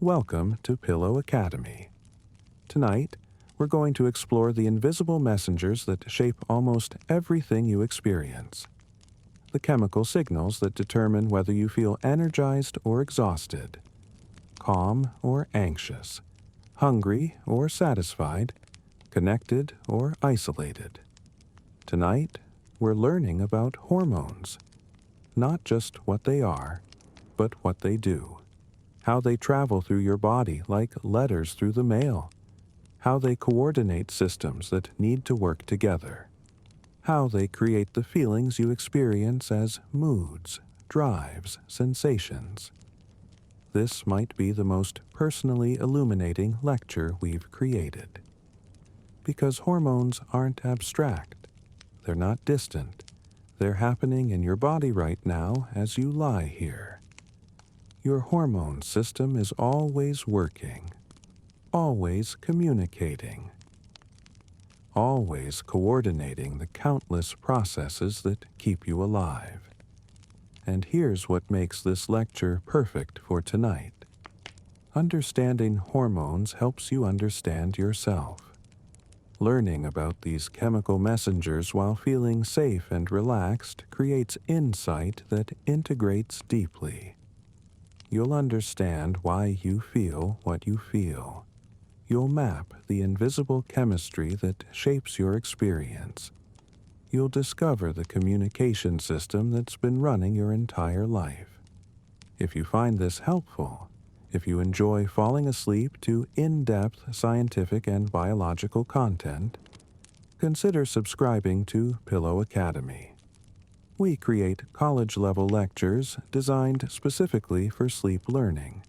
Welcome to Pillow Academy. Tonight, we're going to explore the invisible messengers that shape almost everything you experience. The chemical signals that determine whether you feel energized or exhausted, calm or anxious, hungry or satisfied, connected or isolated. Tonight, we're learning about hormones. Not just what they are, but what they do. How they travel through your body like letters through the mail. How they coordinate systems that need to work together. How they create the feelings you experience as moods, drives, sensations. This might be the most personally illuminating lecture we've created. Because hormones aren't abstract. They're not distant. They're happening in your body right now as you lie here. Your hormone system is always working, always communicating, always coordinating the countless processes that keep you alive. And here's what makes this lecture perfect for tonight. Understanding hormones helps you understand yourself. Learning about these chemical messengers while feeling safe and relaxed creates insight that integrates deeply. You'll understand why you feel what you feel. You'll map the invisible chemistry that shapes your experience. You'll discover the communication system that's been running your entire life. If you find this helpful, if you enjoy falling asleep to in-depth scientific and biological content, consider subscribing to Pillow Academy. We create college-level lectures designed specifically for sleep learning.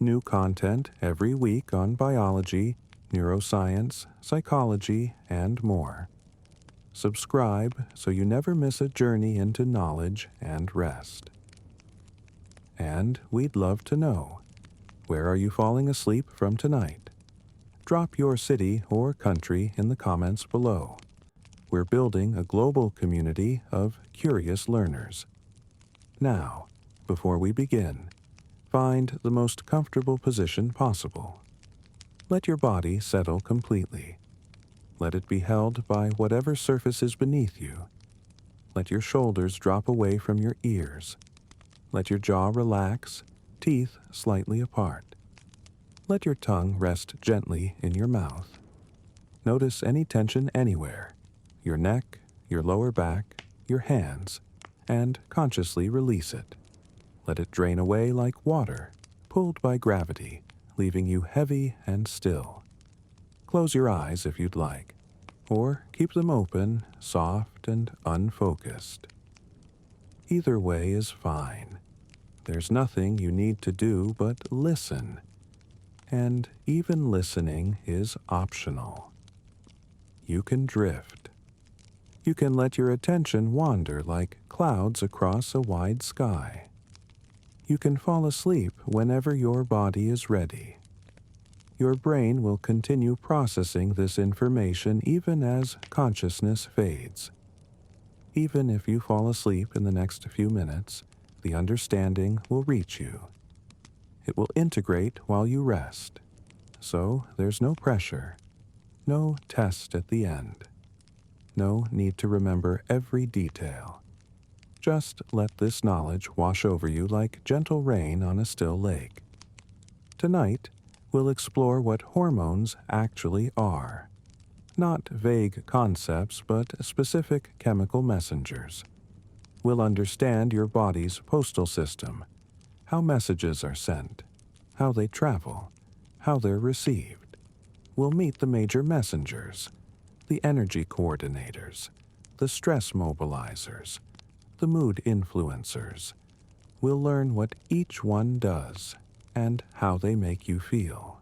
New content every week on biology, neuroscience, psychology, and more. Subscribe so you never miss a journey into knowledge and rest. And we'd love to know, where are you falling asleep from tonight? Drop your city or country in the comments below. We're building a global community of curious learners. Now, before we begin, find the most comfortable position possible. Let your body settle completely. Let it be held by whatever surface is beneath you. Let your shoulders drop away from your ears. Let your jaw relax, teeth slightly apart. Let your tongue rest gently in your mouth. Notice any tension anywhere. Your neck, your lower back, your hands, and consciously release it. Let it drain away like water, pulled by gravity, leaving you heavy and still. Close your eyes if you'd like, or keep them open, soft and unfocused. Either way is fine. There's nothing you need to do but listen. And even listening is optional. You can drift. You can let your attention wander like clouds across a wide sky. You can fall asleep whenever your body is ready. Your brain will continue processing this information even as consciousness fades. Even if you fall asleep in the next few minutes, the understanding will reach you. It will integrate while you rest. So there's no pressure, no test at the end. No need to remember every detail. Just let this knowledge wash over you like gentle rain on a still lake. Tonight, we'll explore what hormones actually are. Not vague concepts, but specific chemical messengers. We'll understand your body's postal system, how messages are sent, how they travel, how they're received. We'll meet the major messengers, the energy coordinators, the stress mobilizers, the mood influencers. We'll learn what each one does and how they make you feel.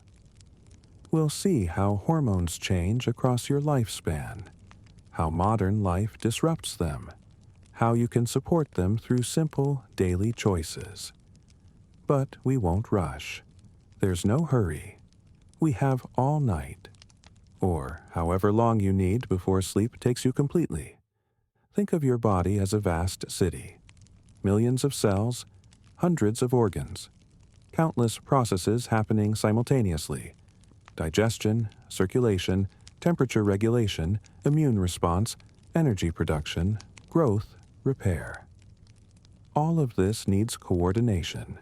We'll see how hormones change across your lifespan, how modern life disrupts them, how you can support them through simple daily choices. But we won't rush. There's no hurry. We have all night, or however long you need before sleep takes you completely. Think of your body as a vast city. Millions of cells, hundreds of organs. countless processes happening simultaneously: digestion, circulation, temperature regulation, immune response, energy production, growth, repair. All of this needs coordination.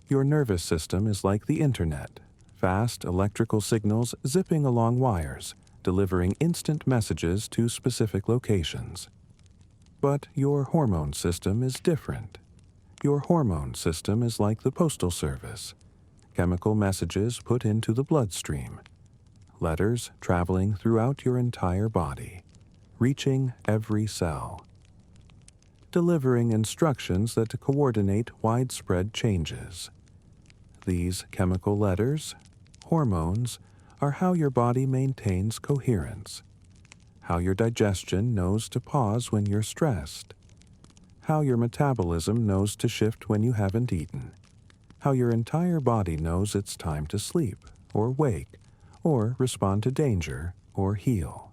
Your nervous system is like the internet, fast electrical signals zipping along wires, delivering instant messages to specific locations. But your hormone system is different. Your hormone system is like the Postal Service, chemical messages put into the bloodstream, letters traveling throughout your entire body, reaching every cell, delivering instructions that coordinate widespread changes. These chemical letters, hormones, are how your body maintains coherence, how your digestion knows to pause when you're stressed, how your metabolism knows to shift when you haven't eaten, how your entire body knows it's time to sleep or wake or respond to danger or heal.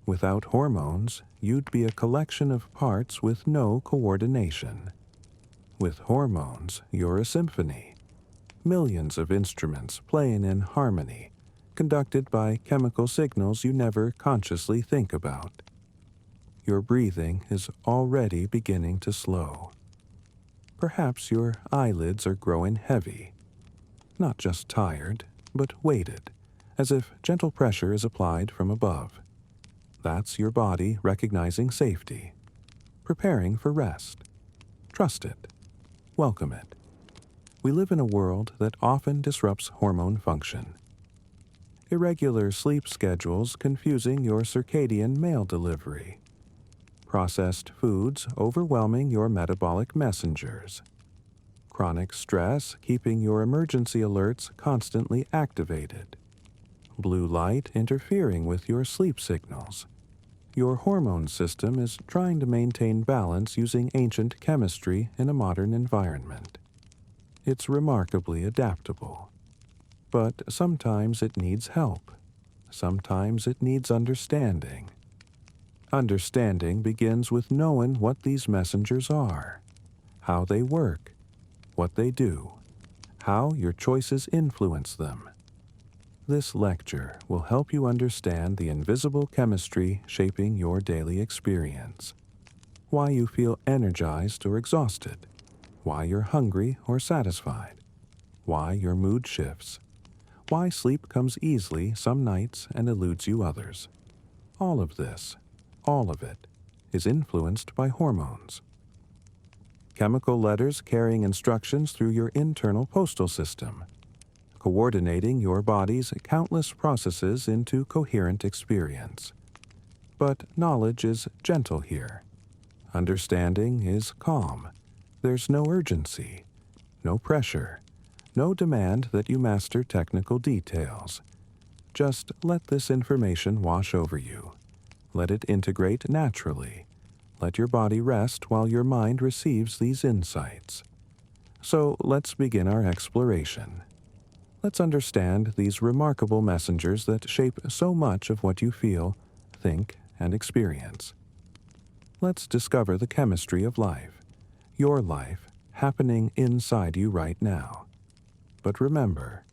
Without hormones, you'd be a collection of parts with no coordination. With hormones, you're a symphony. Millions of instruments playing in harmony, conducted by chemical signals you never consciously think about. Your breathing is already beginning to slow. Perhaps your eyelids are growing heavy, not just tired, but weighted, as if gentle pressure is applied from above. That's your body recognizing safety, preparing for rest. Trust it. Welcome it. We live in a world that often disrupts hormone function. Irregular sleep schedules confusing your circadian mail delivery. Processed foods overwhelming your metabolic messengers. Chronic stress keeping your emergency alerts constantly activated. Blue light interfering with your sleep signals. Your hormone system is trying to maintain balance using ancient chemistry in a modern environment. It's remarkably adaptable. But sometimes it needs help. Sometimes it needs understanding. Understanding begins with knowing what these messengers are, how they work, what they do, how your choices influence them. This lecture will help you understand the invisible chemistry shaping your daily experience, why you feel energized or exhausted, why you're hungry or satisfied, why your mood shifts, why sleep comes easily some nights and eludes you others. All of this, all of it, is influenced by hormones. Chemical letters carrying instructions through your internal postal system, coordinating your body's countless processes into coherent experience. But knowledge is gentle here. Understanding is calm. There's no urgency, no pressure, no demand that you master technical details. Just let this information wash over you. Let it integrate naturally. Let your body rest while your mind receives these insights. So let's begin our exploration. Let's understand these remarkable messengers that shape so much of what you feel, think, and experience. Let's discover the chemistry of life, your life, happening inside you right now. But remember,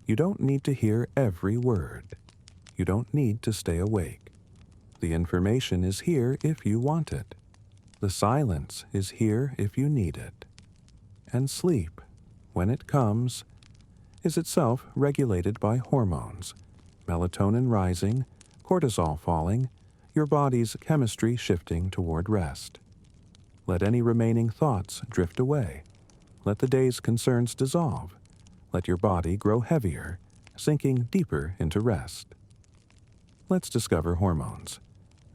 you don't need to hear every word. You don't need to stay awake. The information is here if you want it. The silence is here if you need it. And sleep, when it comes, is itself regulated by hormones, melatonin rising, cortisol falling, your body's chemistry shifting toward rest. Let any remaining thoughts drift away. Let the day's concerns dissolve. Let your body grow heavier, sinking deeper into rest. Let's discover hormones.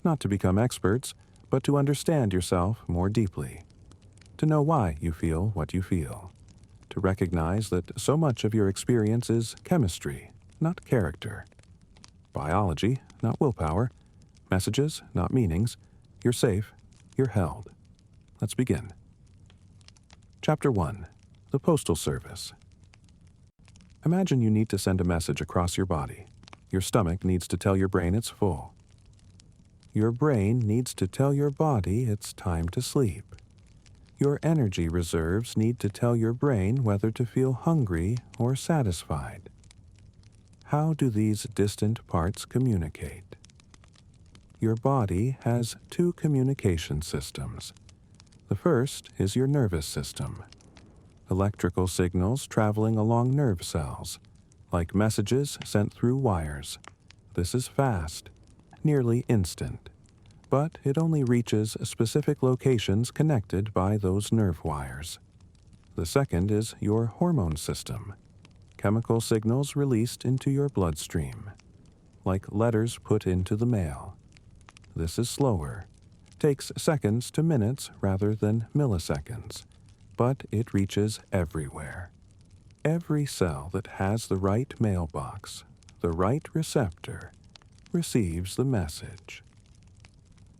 Not to become experts, but to understand yourself more deeply. To know why you feel what you feel. To recognize that so much of your experience is chemistry, not character. Biology, not willpower. Messages, not meanings. You're safe. You're held. Let's begin. Chapter 1. The Postal Service. Imagine you need to send a message across your body. Your stomach needs to tell your brain it's full. Your brain needs to tell your body it's time to sleep. Your energy reserves need to tell your brain whether to feel hungry or satisfied. How do these distant parts communicate? Your body has two communication systems. The first is your nervous system. Electrical signals traveling along nerve cells, like messages sent through wires. This is fast, nearly instant, but it only reaches specific locations connected by those nerve wires. The second is your hormone system, chemical signals released into your bloodstream, like letters put into the mail. This is slower, takes seconds to minutes rather than milliseconds, but it reaches everywhere. Every cell that has the right mailbox, the right receptor, receives the message.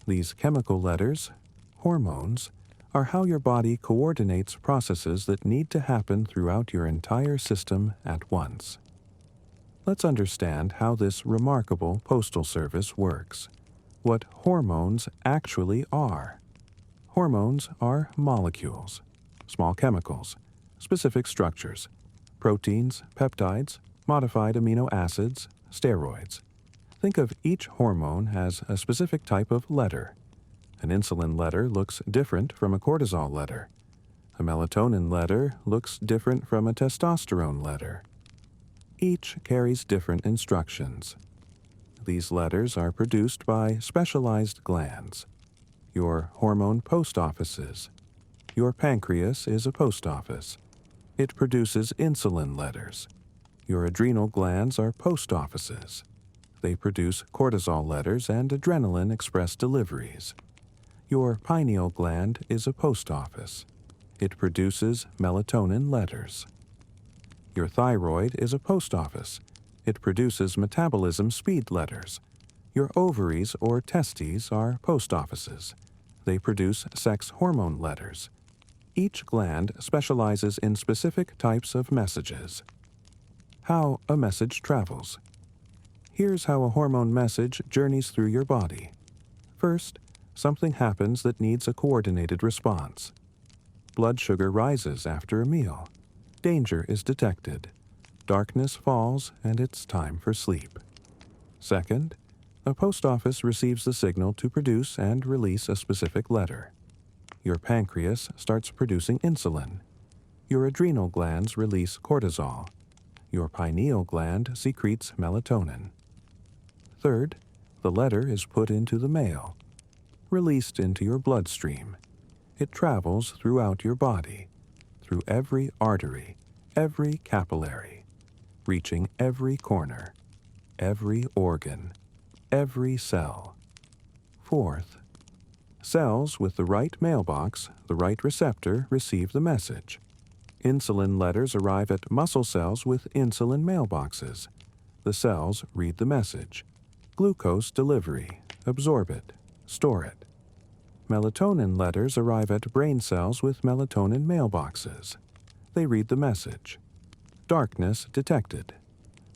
These chemical letters, hormones, are how your body coordinates processes that need to happen throughout your entire system at once. Let's understand how this remarkable postal service works. What hormones actually are. Hormones are molecules, small chemicals, specific structures, proteins, peptides, modified amino acids, steroids. Think of each hormone as a specific type of letter. An insulin letter looks different from a cortisol letter. A melatonin letter looks different from a testosterone letter. Each carries different instructions. These letters are produced by specialized glands. Your hormone post offices. Your pancreas is a post office. It produces insulin letters. Your adrenal glands are post offices. They produce cortisol letters and adrenaline express deliveries. Your pineal gland is a post office. It produces melatonin letters. Your thyroid is a post office. It produces metabolism speed letters. Your ovaries or testes are post offices. They produce sex hormone letters. Each gland specializes in specific types of messages. How a message travels. Here's how a hormone message journeys through your body. First, something happens that needs a coordinated response. Blood sugar rises after a meal. Danger is detected. Darkness falls, and it's time for sleep. Second, a post office receives the signal to produce and release a specific letter. Your pancreas starts producing insulin. Your adrenal glands release cortisol. Your pineal gland secretes melatonin. Third, the letter is put into the mail, released into your bloodstream. It travels throughout your body, through every artery, every capillary, reaching every corner, every organ, every cell. Fourth, cells with the right mailbox, the right receptor, receive the message. Insulin letters arrive at muscle cells with insulin mailboxes. The cells read the message. Glucose delivery, absorb it, store it. Melatonin letters arrive at brain cells with melatonin mailboxes. They read the message. Darkness detected.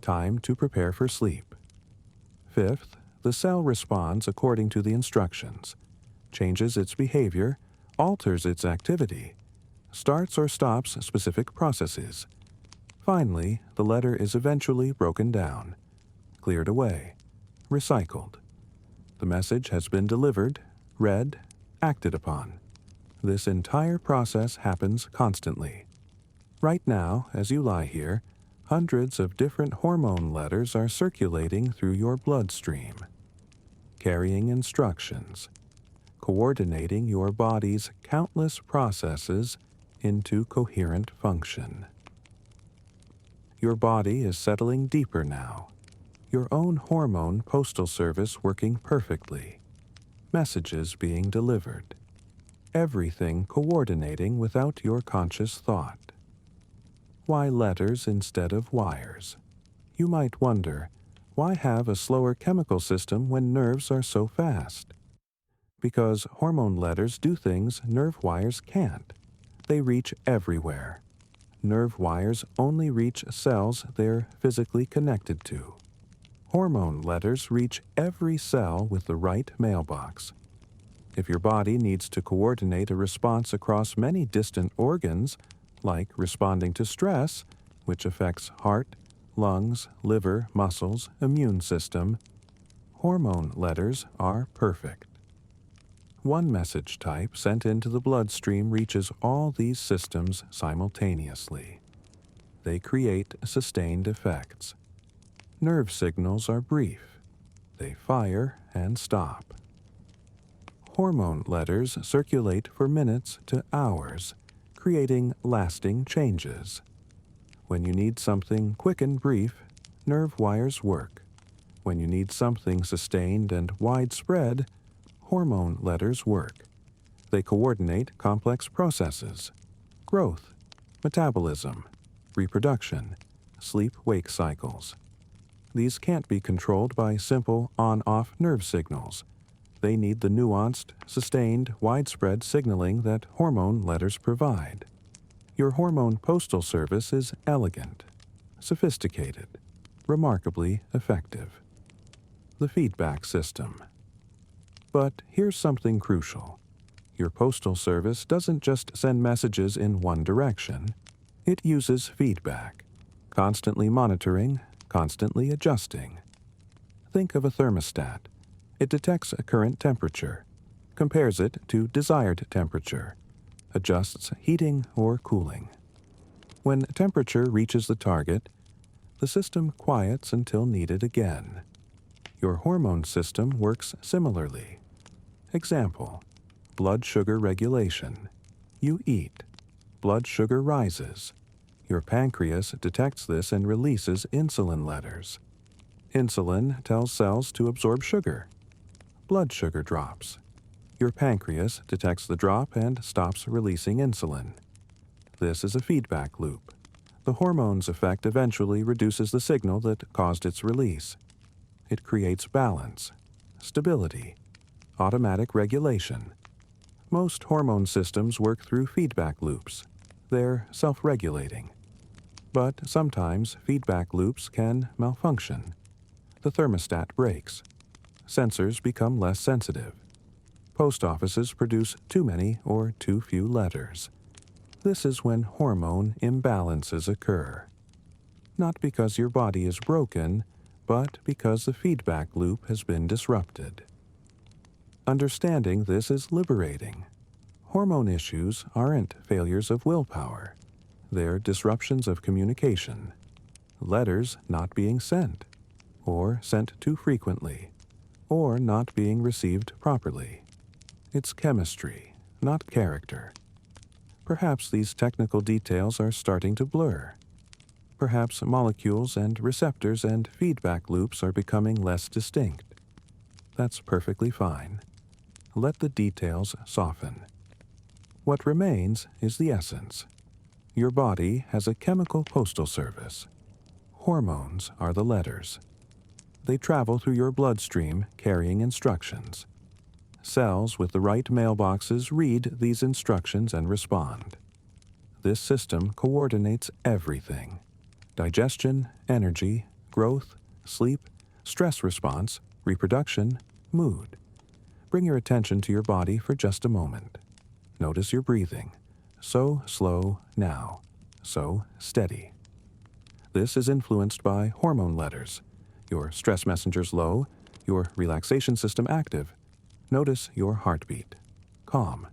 Time to prepare for sleep. Fifth, the cell responds according to the instructions, changes its behavior, alters its activity, starts or stops specific processes. Finally, the letter is eventually broken down, cleared away, recycled. The message has been delivered, read, acted upon. This entire process happens constantly. Right now, as you lie here, hundreds of different hormone letters are circulating through your bloodstream, carrying instructions, coordinating your body's countless processes into coherent function. Your body is settling deeper now, your own hormone postal service working perfectly, messages being delivered, everything coordinating without your conscious thought. Why letters instead of wires? You might wonder, why have a slower chemical system when nerves are so fast? Because hormone letters do things nerve wires can't. They reach everywhere. Nerve wires only reach cells they're physically connected to. Hormone letters reach every cell with the right mailbox. If your body needs to coordinate a response across many distant organs, like responding to stress, which affects heart, lungs, liver, muscles, immune system, hormone letters are perfect. One message type sent into the bloodstream reaches all these systems simultaneously. They create sustained effects. Nerve signals are brief. They fire and stop. Hormone letters circulate for minutes to hours, creating lasting changes. When you need something quick and brief, nerve wires work. When you need something sustained and widespread, hormone letters work. They coordinate complex processes: growth, metabolism, reproduction, sleep-wake cycles. These can't be controlled by simple on-off nerve signals. They need the nuanced, sustained, widespread signaling that hormone letters provide. Your hormone postal service is elegant, sophisticated, remarkably effective. The feedback system. But here's something crucial. Your postal service doesn't just send messages in one direction. It uses feedback, constantly monitoring, constantly adjusting. Think of a thermostat. It detects a current temperature, compares it to desired temperature, adjusts heating or cooling. When temperature reaches the target, the system quiets until needed again. Your hormone system works similarly. Example: blood sugar regulation. You eat. Blood sugar rises. Your pancreas detects this and releases insulin letters. Insulin tells cells to absorb sugar. Blood sugar drops. Your pancreas detects the drop and stops releasing insulin. This is a feedback loop. The hormone's effect eventually reduces the signal that caused its release. It creates balance, stability, automatic regulation. Most hormone systems work through feedback loops. They're self-regulating. But sometimes feedback loops can malfunction. The thermostat breaks. Sensors become less sensitive. Post offices produce too many or too few letters. This is when hormone imbalances occur. Not because your body is broken, but because the feedback loop has been disrupted. Understanding this is liberating. Hormone issues aren't failures of willpower. They're disruptions of communication. Letters not being sent, or sent too frequently, or not being received properly. It's chemistry, not character. Perhaps these technical details are starting to blur. Perhaps molecules and receptors and feedback loops are becoming less distinct. That's perfectly fine. Let the details soften. What remains is the essence. Your body has a chemical postal service. Hormones are the letters. They travel through your bloodstream carrying instructions. Cells with the right mailboxes read these instructions and respond. This system coordinates everything: digestion, energy, growth, sleep, stress response, reproduction, mood. Bring your attention to your body for just a moment. Notice your breathing. So slow now, so steady. This is influenced by hormone letters. Your stress messengers low, your relaxation system active. Notice your heartbeat. Calm.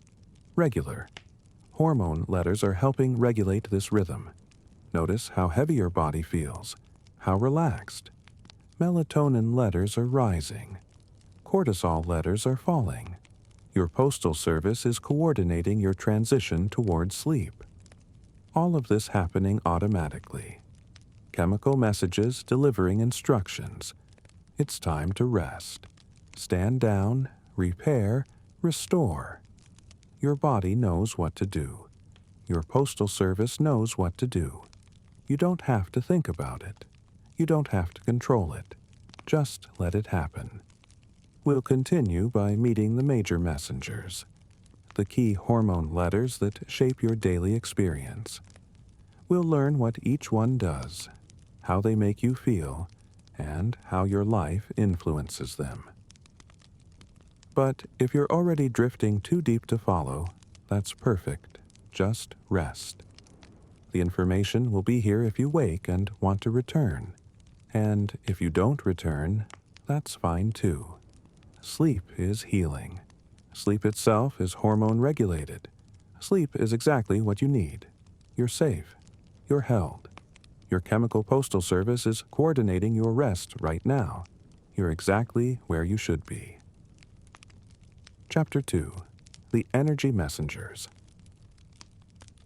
Regular. Hormone letters are helping regulate this rhythm. Notice how heavy your body feels, how relaxed. Melatonin letters are rising. Cortisol letters are falling. Your postal service is coordinating your transition toward sleep. All of this happening automatically. Chemical messages delivering instructions. It's time to rest. Stand down, repair, restore. Your body knows what to do. Your postal service knows what to do. You don't have to think about it. You don't have to control it. Just let it happen. We'll continue by meeting the major messengers, the key hormone letters that shape your daily experience. We'll learn what each one does, how they make you feel, and how your life influences them. But if you're already drifting too deep to follow, that's perfect. Just rest. The information will be here if you wake and want to return. And if you don't return, that's fine too. Sleep is healing. Sleep itself is hormone regulated. Sleep is exactly what you need. You're safe. You're held. Your chemical postal service is coordinating your rest right now. You're exactly where you should be. Chapter 2. The Energy Messengers.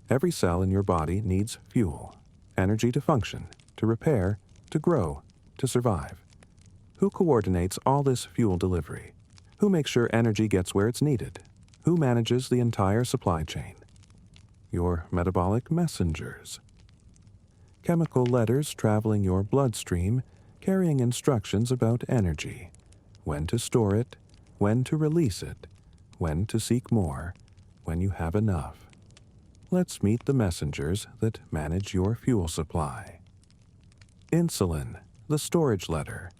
Every cell in your body needs fuel, energy to function, to repair, to grow, to survive. Who coordinates all this fuel delivery? Who makes sure energy gets where it's needed? Who manages the entire supply chain? Your metabolic messengers. Chemical letters traveling your bloodstream, carrying instructions about energy, when to store it, when to release it, when to seek more, when you have enough. Let's meet the messengers that manage your fuel supply. Insulin, the storage letter.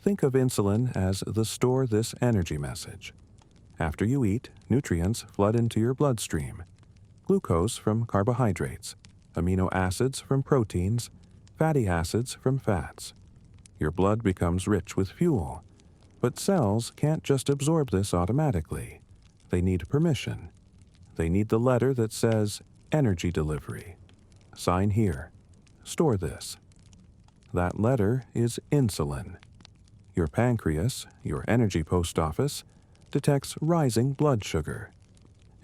Think of insulin as the store this energy message. After you eat, nutrients flood into your bloodstream. Glucose from carbohydrates, amino acids from proteins, fatty acids from fats. Your blood becomes rich with fuel. But cells can't just absorb this automatically. They need permission. They need the letter that says energy delivery. Sign here. Store this. That letter is insulin. Your pancreas, your energy post office, detects rising blood sugar.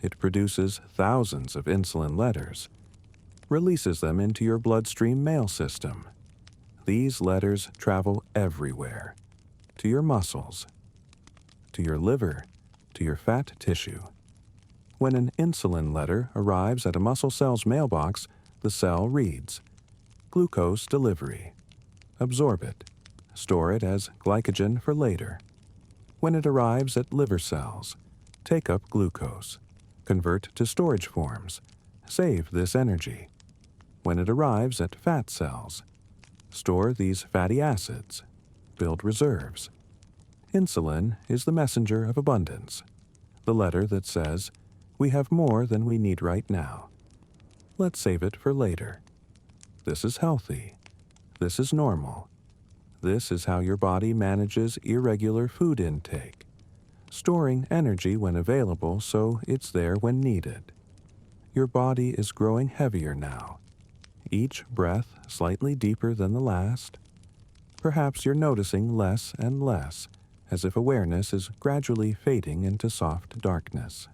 It produces thousands of insulin letters, releases them into your bloodstream mail system. These letters travel everywhere. To your muscles, to your liver, to your fat tissue. When an insulin letter arrives at a muscle cell's mailbox, the cell reads, glucose delivery. Absorb it. Store it as glycogen for later. When it arrives at liver cells, take up glucose. Convert to storage forms. Save this energy. When it arrives at fat cells, store these fatty acids. Build reserves. Insulin is the messenger of abundance, the letter that says, we have more than we need right now. Let's save it for later. This is healthy. This is normal. This is how your body manages irregular food intake, storing energy when available so it's there when needed. Your body is growing heavier now, each breath slightly deeper than the last. Perhaps you're noticing less and less, as if awareness is gradually fading into soft darkness.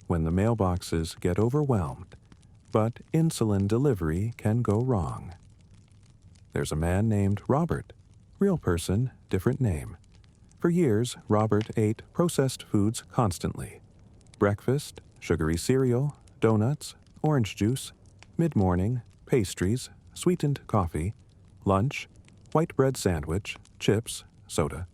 When the mailboxes get overwhelmed, but insulin delivery can go wrong. There's a man named Robert. Real person, different name. For years, Robert ate processed foods constantly. Breakfast, sugary cereal, donuts, orange juice, mid-morning, pastries, sweetened coffee, lunch, white bread sandwich, chips, soda.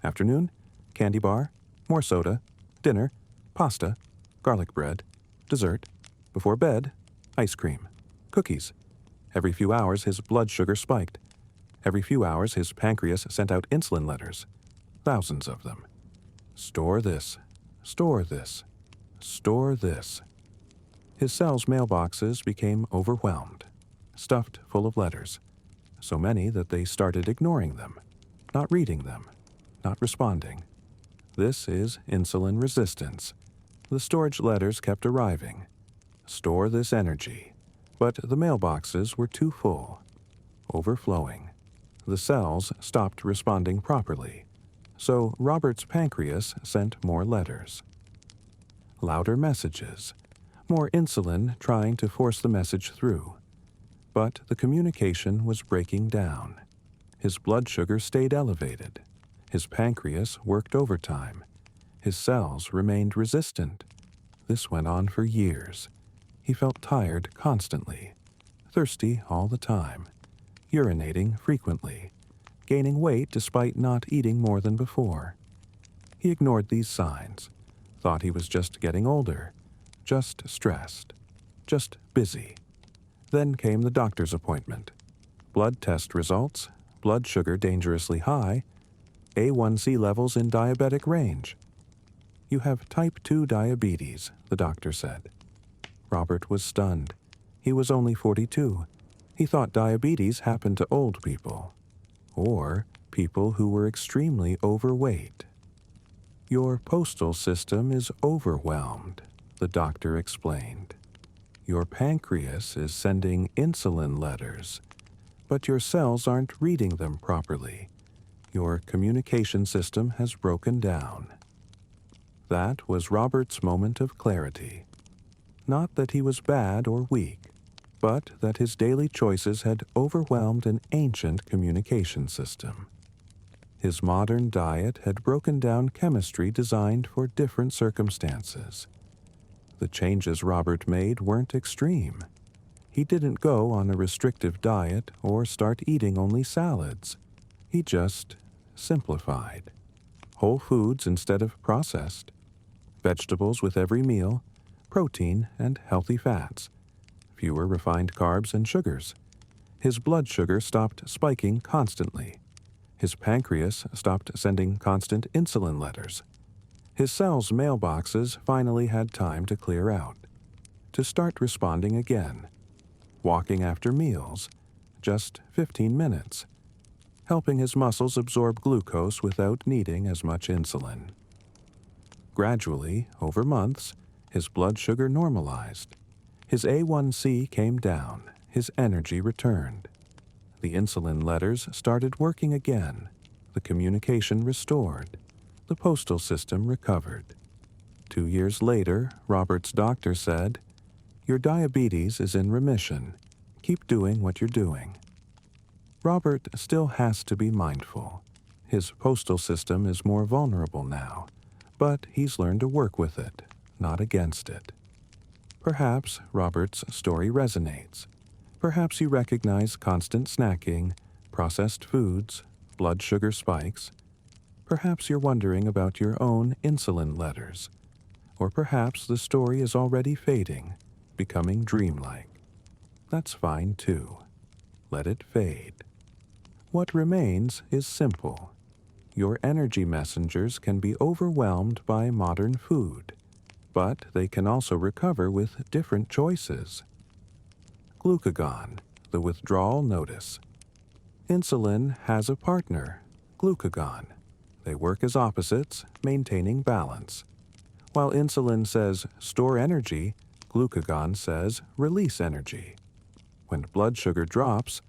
Afternoon, candy bar, more soda, dinner, pasta, garlic bread, dessert. Before bed, ice cream, cookies. Every few hours his blood sugar spiked. Every few hours his pancreas sent out insulin letters. Thousands of them. Store this. Store this. Store this. His cells' mailboxes became overwhelmed, stuffed full of letters. So many that they started ignoring them, not reading them, not responding. This is insulin resistance. The storage letters kept arriving. Store this energy. But the mailboxes were too full, overflowing. The cells stopped responding properly. So Robert's pancreas sent more letters. Louder messages. More insulin trying to force the message through. But the communication was breaking down. His blood sugar stayed elevated. His pancreas worked overtime. His cells remained resistant. This went on for years. He felt tired constantly, thirsty all the time, urinating frequently, gaining weight despite not eating more than before. He ignored these signs, thought he was just getting older, just stressed, just busy. Then came the doctor's appointment. Blood test results, blood sugar dangerously high, A1C levels in diabetic range. You have type 2 diabetes, the doctor said. Robert was stunned. He was only 42. He thought diabetes happened to old people, or people who were extremely overweight. Your postal system is overwhelmed, the doctor explained. Your pancreas is sending insulin letters, but your cells aren't reading them properly. Your communication system has broken down. That was Robert's moment of clarity. Not that he was bad or weak, but that his daily choices had overwhelmed an ancient communication system. His modern diet had broken down chemistry designed for different circumstances. The changes Robert made weren't extreme. He didn't go on a restrictive diet or start eating only salads. He just simplified. Whole foods instead of processed. Vegetables with every meal, protein and healthy fats. Fewer refined carbs and sugars. His blood sugar stopped spiking constantly. His pancreas stopped sending constant insulin letters. His cells' mailboxes finally had time to clear out, to start responding again. Walking after meals, just 15 minutes. Helping his muscles absorb glucose without needing as much insulin. Gradually, over months, his blood sugar normalized. His A1C came down, his energy returned. The insulin letters started working again, the communication restored, the postal system recovered. 2 years later, Robert's doctor said, "Your diabetes is in remission. Keep doing what you're doing." Robert still has to be mindful. His postal system is more vulnerable now, but he's learned to work with it, not against it. Perhaps Robert's story resonates. Perhaps you recognize constant snacking, processed foods, blood sugar spikes. Perhaps you're wondering about your own insulin letters. Or perhaps the story is already fading, becoming dreamlike. That's fine too. Let it fade. What remains is simple. Your energy messengers can be overwhelmed by modern food, but they can also recover with different choices. Glucagon, the withdrawal notice. Insulin has a partner, glucagon. They work as opposites, maintaining balance. While insulin says store energy, glucagon says release energy. When blood sugar drops,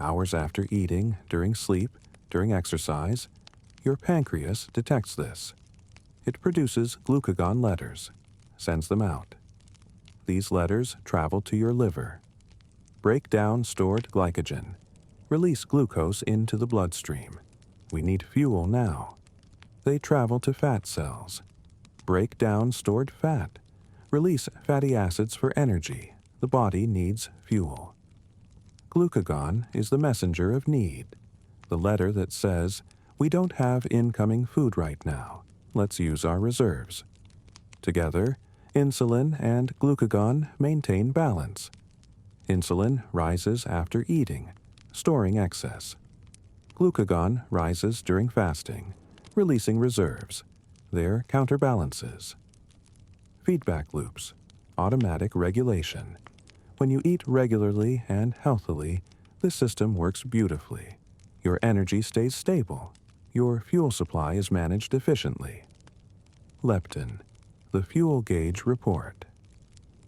hours after eating, during sleep, during exercise, your pancreas detects this. It produces glucagon letters, sends them out. These letters travel to your liver, break down stored glycogen, release glucose into the bloodstream. We need fuel now. They travel to fat cells, break down stored fat, release fatty acids for energy. The body needs fuel. Glucagon is the messenger of need, the letter that says, we don't have incoming food right now. Let's use our reserves. Together, insulin and glucagon maintain balance. Insulin rises after eating, storing excess. Glucagon rises during fasting, releasing reserves. They're counterbalances. Feedback loops, automatic regulation. When you eat regularly and healthily, the system works beautifully. Your energy stays stable. Your fuel supply is managed efficiently. Leptin, the fuel gauge report.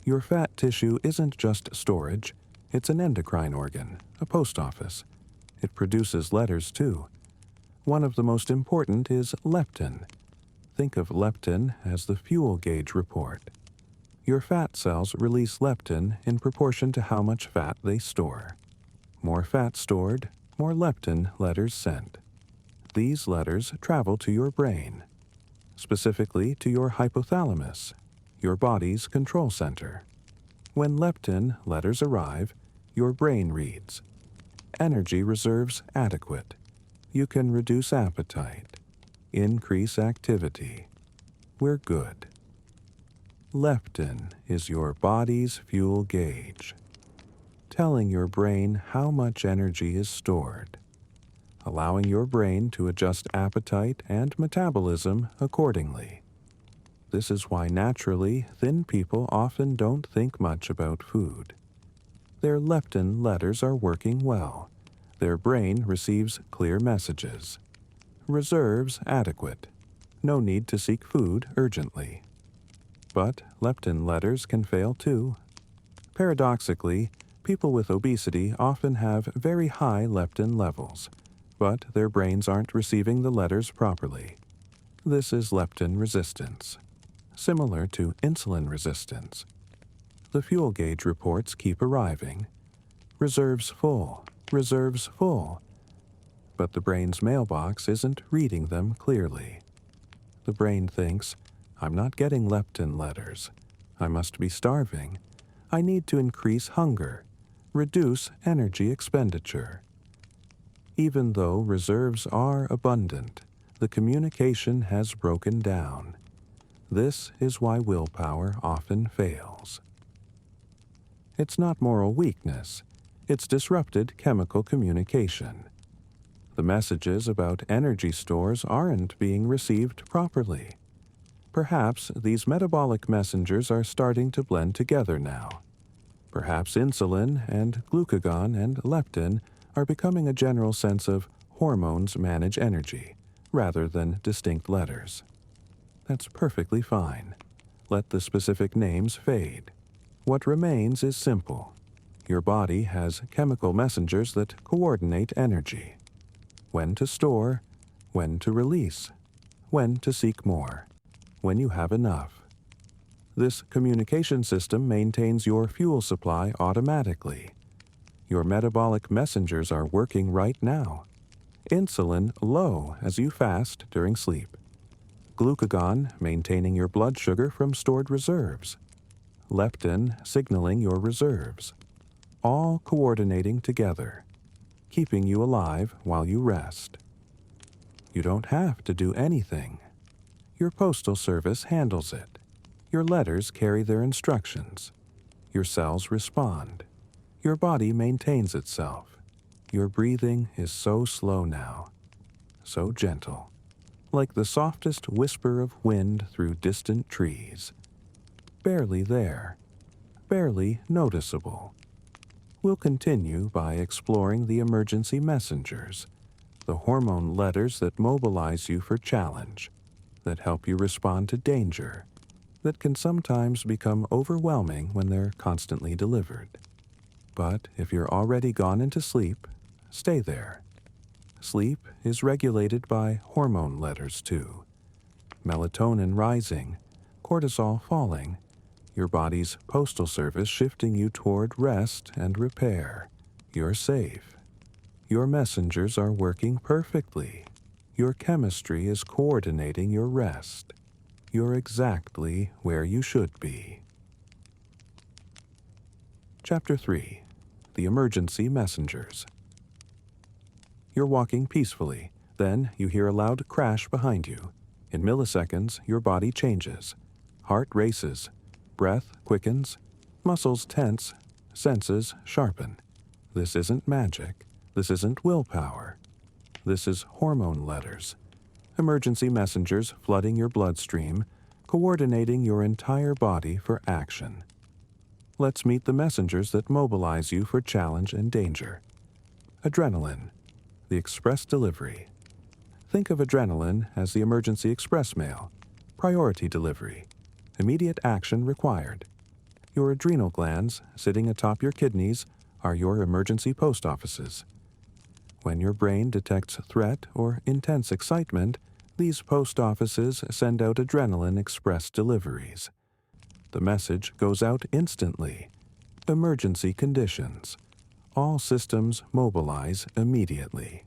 Your fat tissue isn't just storage, it's an endocrine organ, a post office. It produces letters too. One of the most important is leptin. Think of leptin as the fuel gauge report. Your fat cells release leptin in proportion to how much fat they store. More fat stored, more leptin letters sent. These letters travel to your brain, specifically to your hypothalamus, your body's control center. When leptin letters arrive, your brain reads. Energy reserves adequate. You can reduce appetite, increase activity. We're good. Leptin is your body's fuel gauge, telling your brain how much energy is stored, allowing your brain to adjust appetite and metabolism accordingly. This is why naturally thin people often don't think much about food. Their leptin letters are working well. Their brain receives clear messages. Reserves adequate. No need to seek food urgently. But leptin letters can fail too. Paradoxically, people with obesity often have very high leptin levels, but their brains aren't receiving the letters properly. This is leptin resistance, similar to insulin resistance. The fuel gauge reports keep arriving. Reserves full, reserves full. But the brain's mailbox isn't reading them clearly. The brain thinks, I'm not getting leptin letters. I must be starving. I need to increase hunger, reduce energy expenditure. Even though reserves are abundant, the communication has broken down. This is why willpower often fails. It's not moral weakness. It's disrupted chemical communication. The messages about energy stores aren't being received properly. Perhaps these metabolic messengers are starting to blend together now. Perhaps insulin and glucagon and leptin are becoming a general sense of hormones manage energy, rather than distinct letters. That's perfectly fine. Let the specific names fade. What remains is simple. Your body has chemical messengers that coordinate energy. When to store, when to release, when to seek more, when you have enough. This communication system maintains your fuel supply automatically. Your metabolic messengers are working right now. Insulin low as you fast during sleep. Glucagon maintaining your blood sugar from stored reserves. Leptin signaling your reserves. All coordinating together, keeping you alive while you rest. You don't have to do anything. Your postal service handles it. Your letters carry their instructions. Your cells respond. Your body maintains itself. Your breathing is so slow now, so gentle, like the softest whisper of wind through distant trees. Barely there, barely noticeable. We'll continue by exploring the emergency messengers, the hormone letters that mobilize you for challenge, that help you respond to danger, that can sometimes become overwhelming when they're constantly delivered. But if you're already gone into sleep, stay there. Sleep is regulated by hormone letters too. Melatonin rising, cortisol falling, your body's postal service shifting you toward rest and repair. You're safe. Your messengers are working perfectly. Your chemistry is coordinating your rest. You're exactly where you should be. Chapter 3. The Emergency Messengers. You're walking peacefully. Then you hear a loud crash behind you. In milliseconds, your body changes. Heart races. Breath quickens. Muscles tense. Senses sharpen. This isn't magic. This isn't willpower. This is hormone letters. Emergency messengers flooding your bloodstream, coordinating your entire body for action. Let's meet the messengers that mobilize you for challenge and danger. Adrenaline, the express delivery. Think of adrenaline as the emergency express mail, priority delivery, immediate action required. Your adrenal glands, sitting atop your kidneys, are your emergency post offices. When your brain detects threat or intense excitement, these post offices send out adrenaline express deliveries. The message goes out instantly. Emergency conditions. All systems mobilize immediately.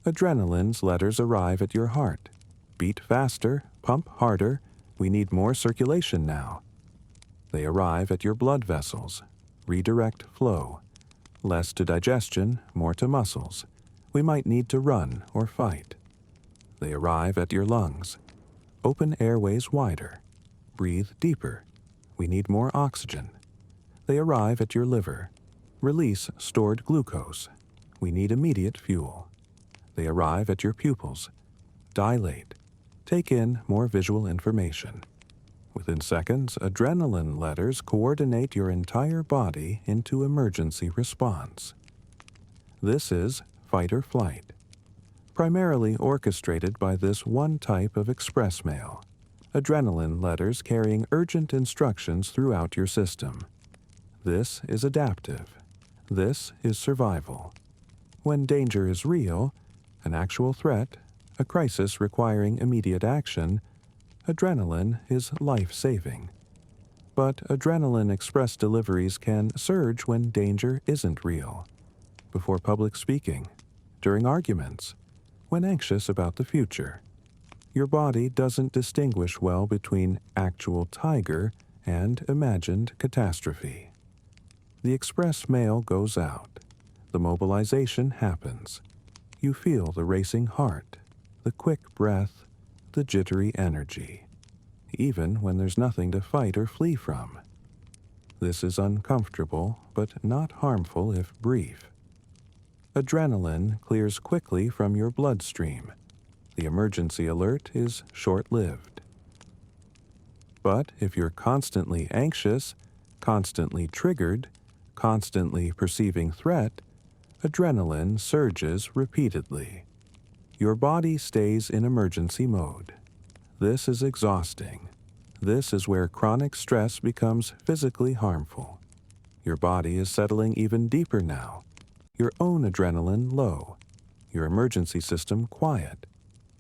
Adrenaline's letters arrive at your heart. Beat faster, pump harder. We need more circulation now. They arrive at your blood vessels. Redirect flow. Less to digestion, more to muscles. We might need to run or fight. They arrive at your lungs. Open airways wider. Breathe deeper. We need more oxygen. They arrive at your liver. Release stored glucose. We need immediate fuel. They arrive at your pupils. Dilate. take in more visual information. Within seconds, adrenaline letters coordinate your entire body into emergency response. This is fight or flight, primarily orchestrated by this one type of express mail, adrenaline letters carrying urgent instructions throughout your system. This is adaptive. This is survival. When danger is real, an actual threat, a crisis requiring immediate action, adrenaline is life-saving. But adrenaline express deliveries can surge when danger isn't real. Before public speaking, during arguments, when anxious about the future. Your body doesn't distinguish well between actual tiger and imagined catastrophe. The express mail goes out. The mobilization happens. You feel the racing heart, the quick breath, the jittery energy, even when there's nothing to fight or flee from. This is uncomfortable, but not harmful if brief. Adrenaline clears quickly from your bloodstream. The emergency alert is short-lived. But if you're constantly anxious, constantly triggered, constantly perceiving threat, adrenaline surges repeatedly. Your body stays in emergency mode. This is exhausting. This is where chronic stress becomes physically harmful. Your body is settling even deeper now. Your own adrenaline low. Your emergency system quiet.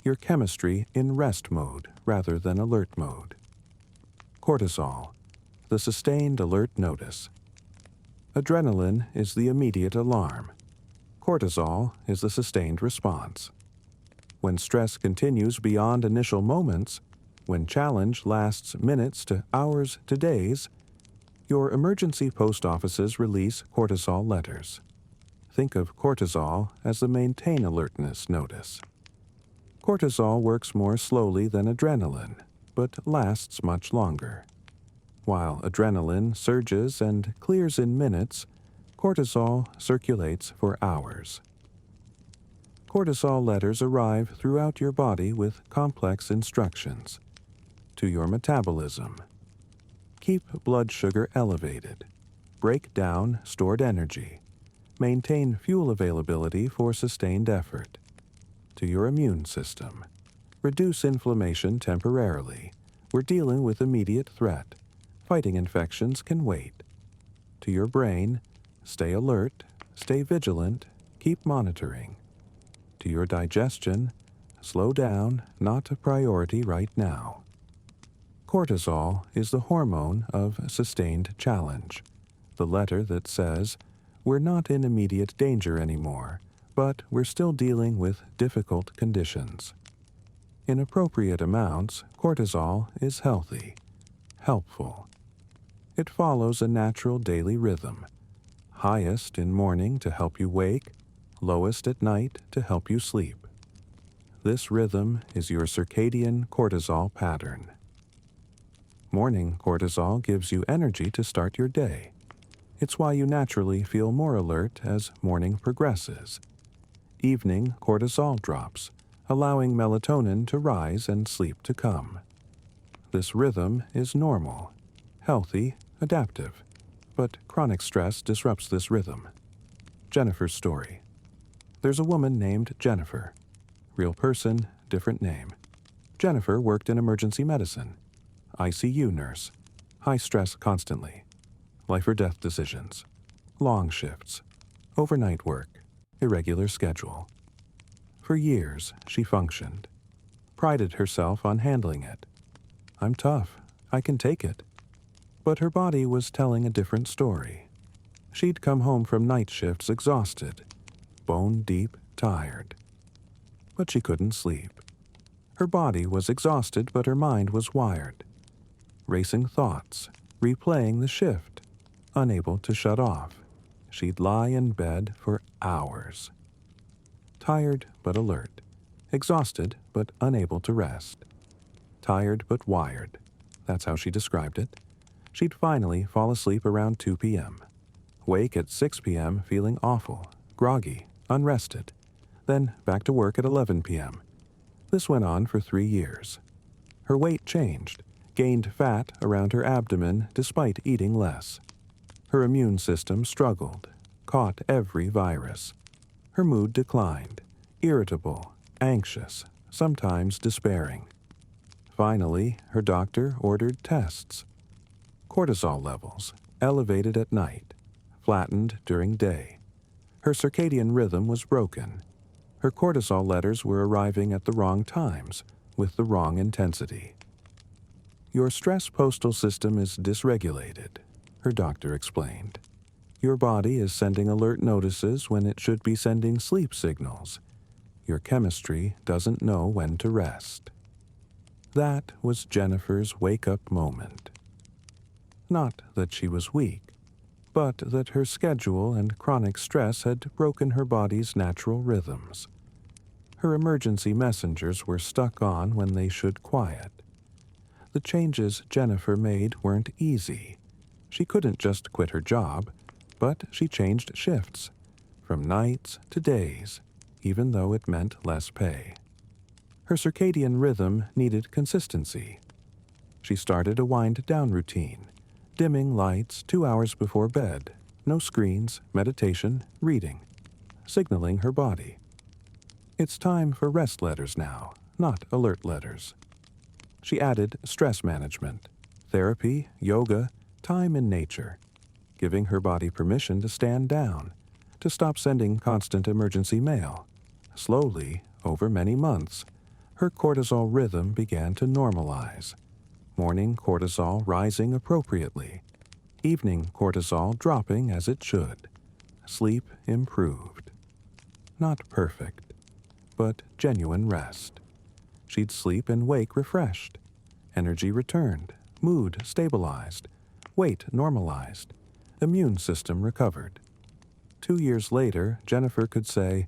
Your chemistry in rest mode rather than alert mode. Cortisol, the sustained alert notice. Adrenaline is the immediate alarm. Cortisol is the sustained response. When stress continues beyond initial moments, when challenge lasts minutes to hours to days, your emergency post offices release cortisol letters. Think of cortisol as the maintain alertness notice. Cortisol works more slowly than adrenaline, but lasts much longer. While adrenaline surges and clears in minutes, cortisol circulates for hours. Cortisol letters arrive throughout your body with complex instructions. To your metabolism. Keep blood sugar elevated. Break down stored energy. Maintain fuel availability for sustained effort. To your immune system. Reduce inflammation temporarily. We're dealing with immediate threat. Fighting infections can wait. To your brain, stay alert, stay vigilant, keep monitoring. To your digestion, slow down, not a priority right now. Cortisol is the hormone of sustained challenge, the letter that says, we're not in immediate danger anymore, but we're still dealing with difficult conditions. In appropriate amounts, cortisol is healthy, helpful. It follows a natural daily rhythm, highest in morning to help you wake, lowest at night to help you sleep. This rhythm is your circadian cortisol pattern. Morning cortisol gives you energy to start your day. It's why you naturally feel more alert as morning progresses. Evening cortisol drops, allowing melatonin to rise and sleep to come. This rhythm is normal, healthy, adaptive, but chronic stress disrupts this rhythm. Jennifer's story. There's a woman named Jennifer. Real person, different name. Jennifer worked in emergency medicine. ICU nurse. High stress constantly. Life or death decisions. Long shifts. Overnight work. Irregular schedule. For years, she functioned. Prided herself on handling it. I'm tough. I can take it. But her body was telling a different story. She'd come home from night shifts exhausted, bone-deep tired. But she couldn't sleep. Her body was exhausted, but her mind was wired. Racing thoughts, replaying the shift, unable to shut off. She'd lie in bed for hours. Tired but alert. Exhausted but unable to rest. Tired but wired. That's how she described it. She'd finally fall asleep around 2 p.m. Wake at 6 p.m. feeling awful, groggy, unrested. Then back to work at 11 p.m. This went on for 3 years. Her weight changed, gained fat around her abdomen despite eating less. Her immune system struggled, caught every virus. Her mood declined, irritable, anxious, sometimes despairing. Finally, her doctor ordered tests. Cortisol levels, elevated at night, flattened during day. Her circadian rhythm was broken. Her cortisol letters were arriving at the wrong times, with the wrong intensity. Your stress postal system is dysregulated, her doctor explained. Your body is sending alert notices when it should be sending sleep signals. Your chemistry doesn't know when to rest. That was Jennifer's wake-up moment. Not that she was weak, but that her schedule and chronic stress had broken her body's natural rhythms. Her emergency messengers were stuck on when they should quiet. The changes Jennifer made weren't easy. She couldn't just quit her job, but she changed shifts, from nights to days, even though it meant less pay. Her circadian rhythm needed consistency. She started a wind-down routine, dimming lights 2 hours before bed, no screens, meditation, reading, signaling her body. It's time for rest letters now, not alert letters. She added stress management, therapy, yoga, time in nature, giving her body permission to stand down, to stop sending constant emergency mail. Slowly, over many months, her cortisol rhythm began to normalize. Morning cortisol rising appropriately, evening cortisol dropping as it should. Sleep improved. Not perfect, but genuine rest. She'd sleep and wake refreshed. Energy returned, mood stabilized, weight normalized, immune system recovered. 2 years later, Jennifer could say,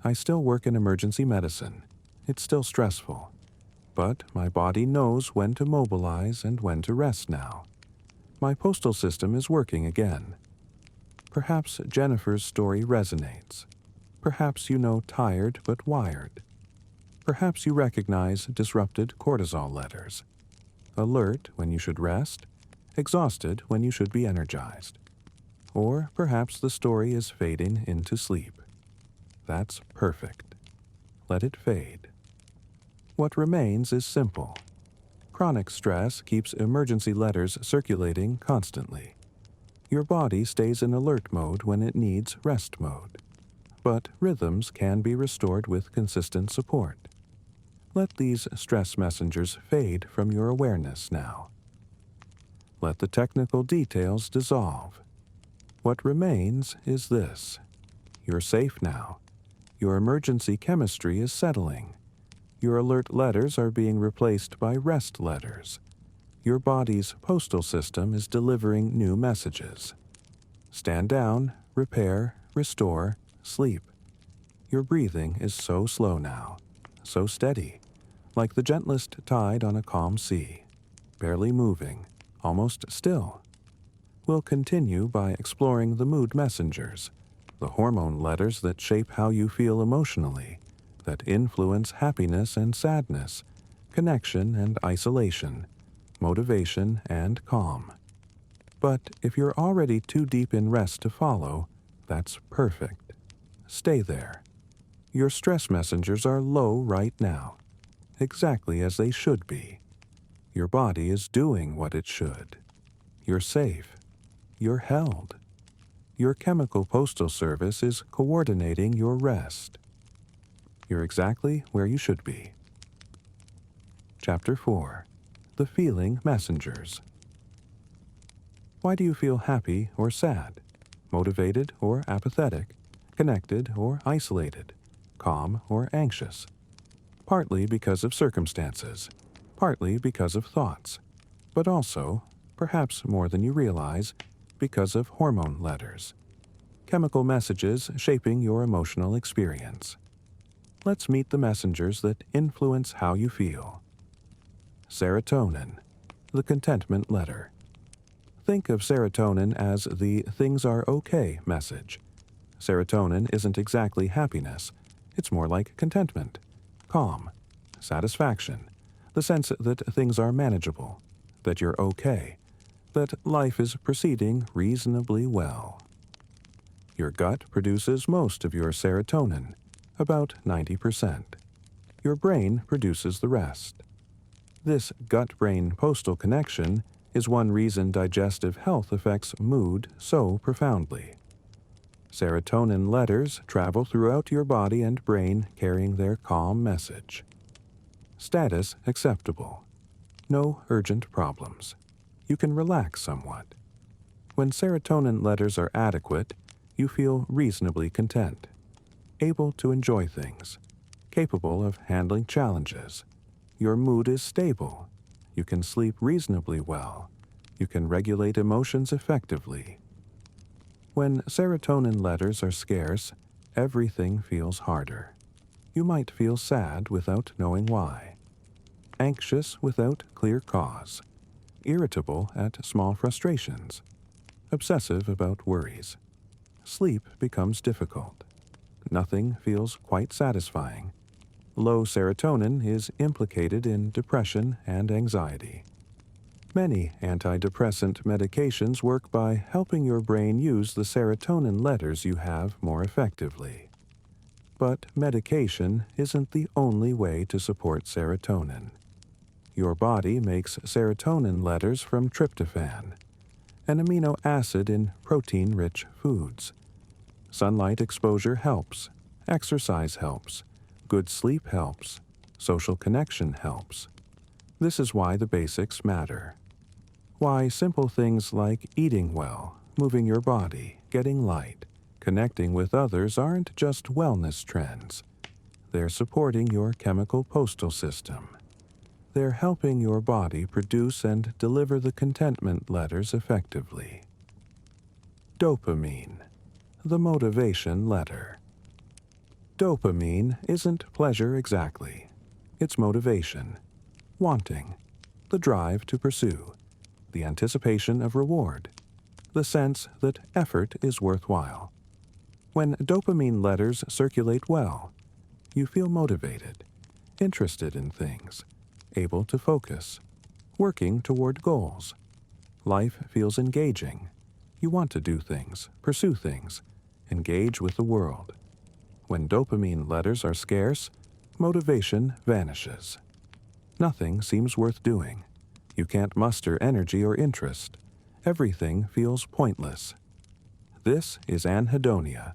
"I still work in emergency medicine. It's still stressful. But my body knows when to mobilize and when to rest now. My postal system is working again." Perhaps Jennifer's story resonates. Perhaps you know tired but wired. Perhaps you recognize disrupted cortisol letters. Alert when you should rest, exhausted when you should be energized. Or perhaps the story is fading into sleep. That's perfect. Let it fade. What remains is simple. Chronic stress keeps emergency letters circulating constantly. Your body stays in alert mode when it needs rest mode. But rhythms can be restored with consistent support. Let these stress messengers fade from your awareness now. Let the technical details dissolve. What remains is this. You're safe now. Your emergency chemistry is settling. Your alert letters are being replaced by rest letters. Your body's postal system is delivering new messages. Stand down, repair, restore, sleep. Your breathing is so slow now, so steady, like the gentlest tide on a calm sea, barely moving, almost still. We'll continue by exploring the mood messengers, the hormone letters that shape how you feel emotionally, that influence happiness and sadness, connection and isolation, motivation and calm. But if you're already too deep in rest to follow, that's perfect. Stay there. Your stress messengers are low right now, exactly as they should be. Your body is doing what it should. You're safe. You're held. Your chemical postal service is coordinating your rest. You're exactly where you should be. Chapter 4. The Feeling Messengers. Why do you feel happy or sad, motivated or apathetic, connected or isolated, calm or anxious? Partly because of circumstances, partly because of thoughts, but also, perhaps more than you realize, because of hormone letters, chemical messages shaping your emotional experience. Let's meet the messengers that influence how you feel. Serotonin, the contentment letter. Think of serotonin as the "things are okay" message. Serotonin isn't exactly happiness. It's more like contentment, calm, satisfaction, the sense that things are manageable, that you're okay, that life is proceeding reasonably well. Your gut produces most of your serotonin, about 90%. Your brain produces the rest. This gut-brain postal connection is one reason digestive health affects mood so profoundly. Serotonin letters travel throughout your body and brain carrying their calm message. Status acceptable. No urgent problems. You can relax somewhat. When serotonin letters are adequate, you feel reasonably content, able to enjoy things, capable of handling challenges. Your mood is stable. You can sleep reasonably well. You can regulate emotions effectively. When serotonin letters are scarce, everything feels harder. You might feel sad without knowing why, anxious without clear cause, irritable at small frustrations, obsessive about worries. Sleep becomes difficult. Nothing feels quite satisfying. Low serotonin is implicated in depression and anxiety. Many antidepressant medications work by helping your brain use the serotonin letters you have more effectively. But medication isn't the only way to support serotonin. Your body makes serotonin letters from tryptophan, an amino acid in protein-rich foods. Sunlight exposure helps, exercise helps, good sleep helps, social connection helps. This is why the basics matter. Why simple things like eating well, moving your body, getting light, connecting with others aren't just wellness trends. They're supporting your chemical postal system. They're helping your body produce and deliver the contentment letters effectively. Dopamine, the motivation letter. Dopamine isn't pleasure exactly. It's motivation, wanting, the drive to pursue, the anticipation of reward, the sense that effort is worthwhile. When dopamine letters circulate well, you feel motivated, interested in things, able to focus, working toward goals. Life feels engaging. You want to do things, pursue things, engage with the world. When dopamine letters are scarce, motivation vanishes. Nothing seems worth doing. You can't muster energy or interest. Everything feels pointless. This is anhedonia,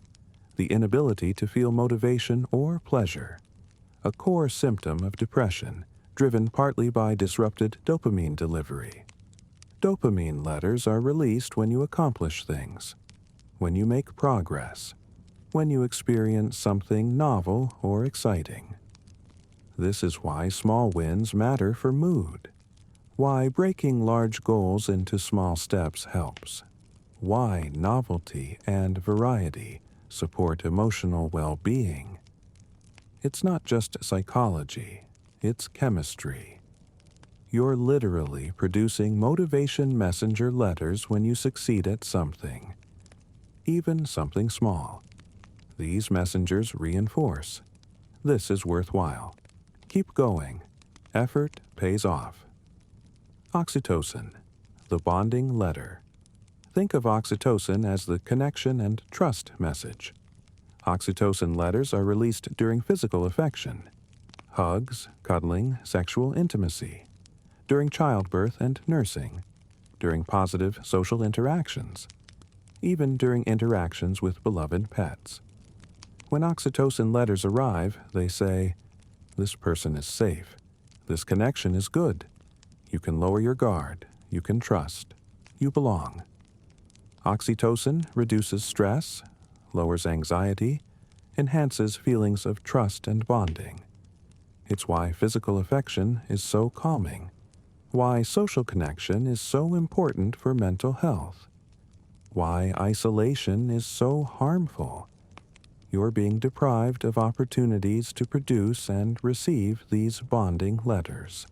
the inability to feel motivation or pleasure, a core symptom of depression driven partly by disrupted dopamine delivery. Dopamine letters are released when you accomplish things, when you make progress, when you experience something novel or exciting. This is why small wins matter for mood, why breaking large goals into small steps helps, why novelty and variety support emotional well-being. It's not just psychology, it's chemistry. You're literally producing motivation messenger letters when you succeed at something, even something small. These messengers reinforce. This is worthwhile. Keep going. Effort pays off. Oxytocin, the bonding letter. Think of oxytocin as the connection and trust message. Oxytocin letters are released during physical affection, hugs, cuddling, sexual intimacy, during childbirth and nursing, during positive social interactions, even during interactions with beloved pets. When oxytocin letters arrive, they say, "This person is safe. This connection is good. You can lower your guard. You can trust. You belong." Oxytocin reduces stress, lowers anxiety, enhances feelings of trust and bonding. It's why physical affection is so calming, why social connection is so important for mental health, why isolation is so harmful. You're being deprived of opportunities to produce and receive these bonding letters.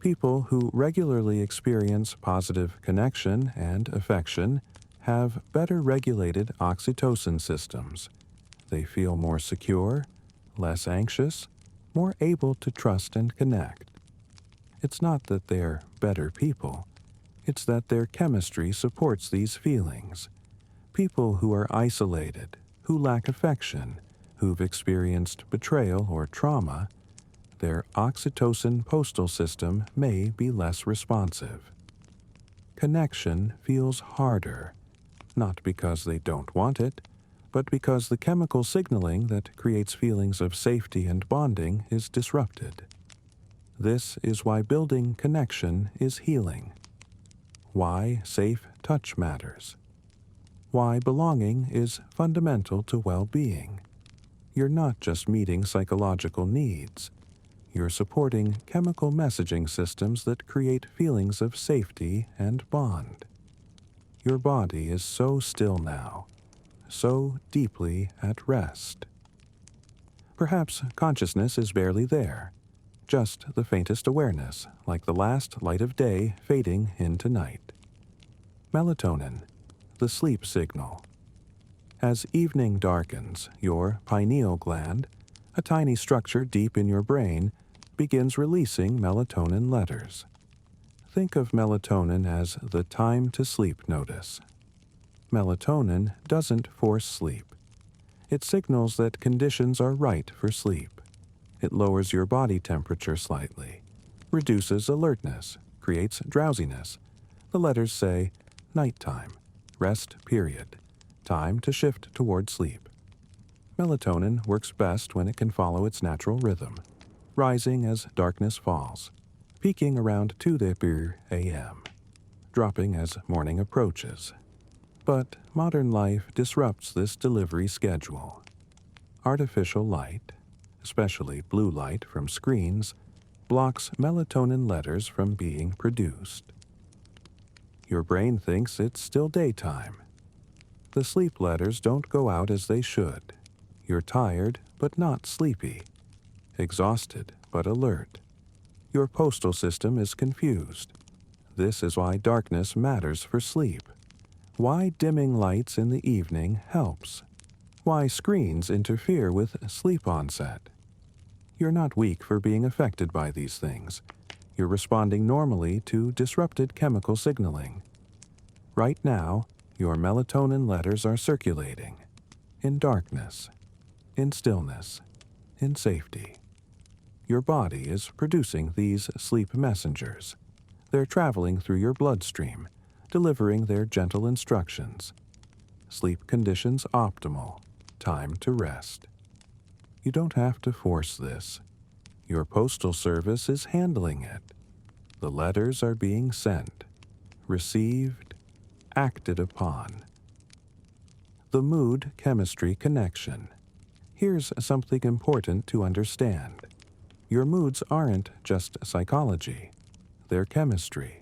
People who regularly experience positive connection and affection have better regulated oxytocin systems. They feel more secure, less anxious, more able to trust and connect. It's not that they're better people, it's that their chemistry supports these feelings. People who are isolated, who lack affection, who've experienced betrayal or trauma, their oxytocin postal system may be less responsive. Connection feels harder, not because they don't want it, but because the chemical signaling that creates feelings of safety and bonding is disrupted. This is why building connection is healing. Why safe touch matters. Why belonging is fundamental to well-being. You're not just meeting psychological needs. You're supporting chemical messaging systems that create feelings of safety and bond. Your body is so still now, so deeply at rest. Perhaps consciousness is barely there, just the faintest awareness, like the last light of day fading into night. Melatonin, the sleep signal. As evening darkens, your pineal gland, a tiny structure deep in your brain, begins releasing melatonin letters. Think of melatonin as the time to sleep notice. Melatonin doesn't force sleep. It signals that conditions are right for sleep. It lowers your body temperature slightly, reduces alertness, creates drowsiness. The letters say, nighttime, rest period, time to shift toward sleep. Melatonin works best when it can follow its natural rhythm, rising as darkness falls, peaking around 2 a.m., dropping as morning approaches. But modern life disrupts this delivery schedule. Artificial light, especially blue light from screens, blocks melatonin letters from being produced. Your brain thinks it's still daytime. The sleep letters don't go out as they should. You're tired, but not sleepy. Exhausted, but alert. Your postal system is confused. This is why darkness matters for sleep. Why dimming lights in the evening helps. Why screens interfere with sleep onset. You're not weak for being affected by these things. You're responding normally to disrupted chemical signaling. Right now, your melatonin letters are circulating. In darkness. In stillness. In safety. Your body is producing these sleep messengers. They're traveling through your bloodstream, delivering their gentle instructions. Sleep conditions optimal. Time to rest. You don't have to force this. Your postal service is handling it. The letters are being sent, received, acted upon. The mood-chemistry connection. Here's something important to understand. Your moods aren't just psychology. They're chemistry.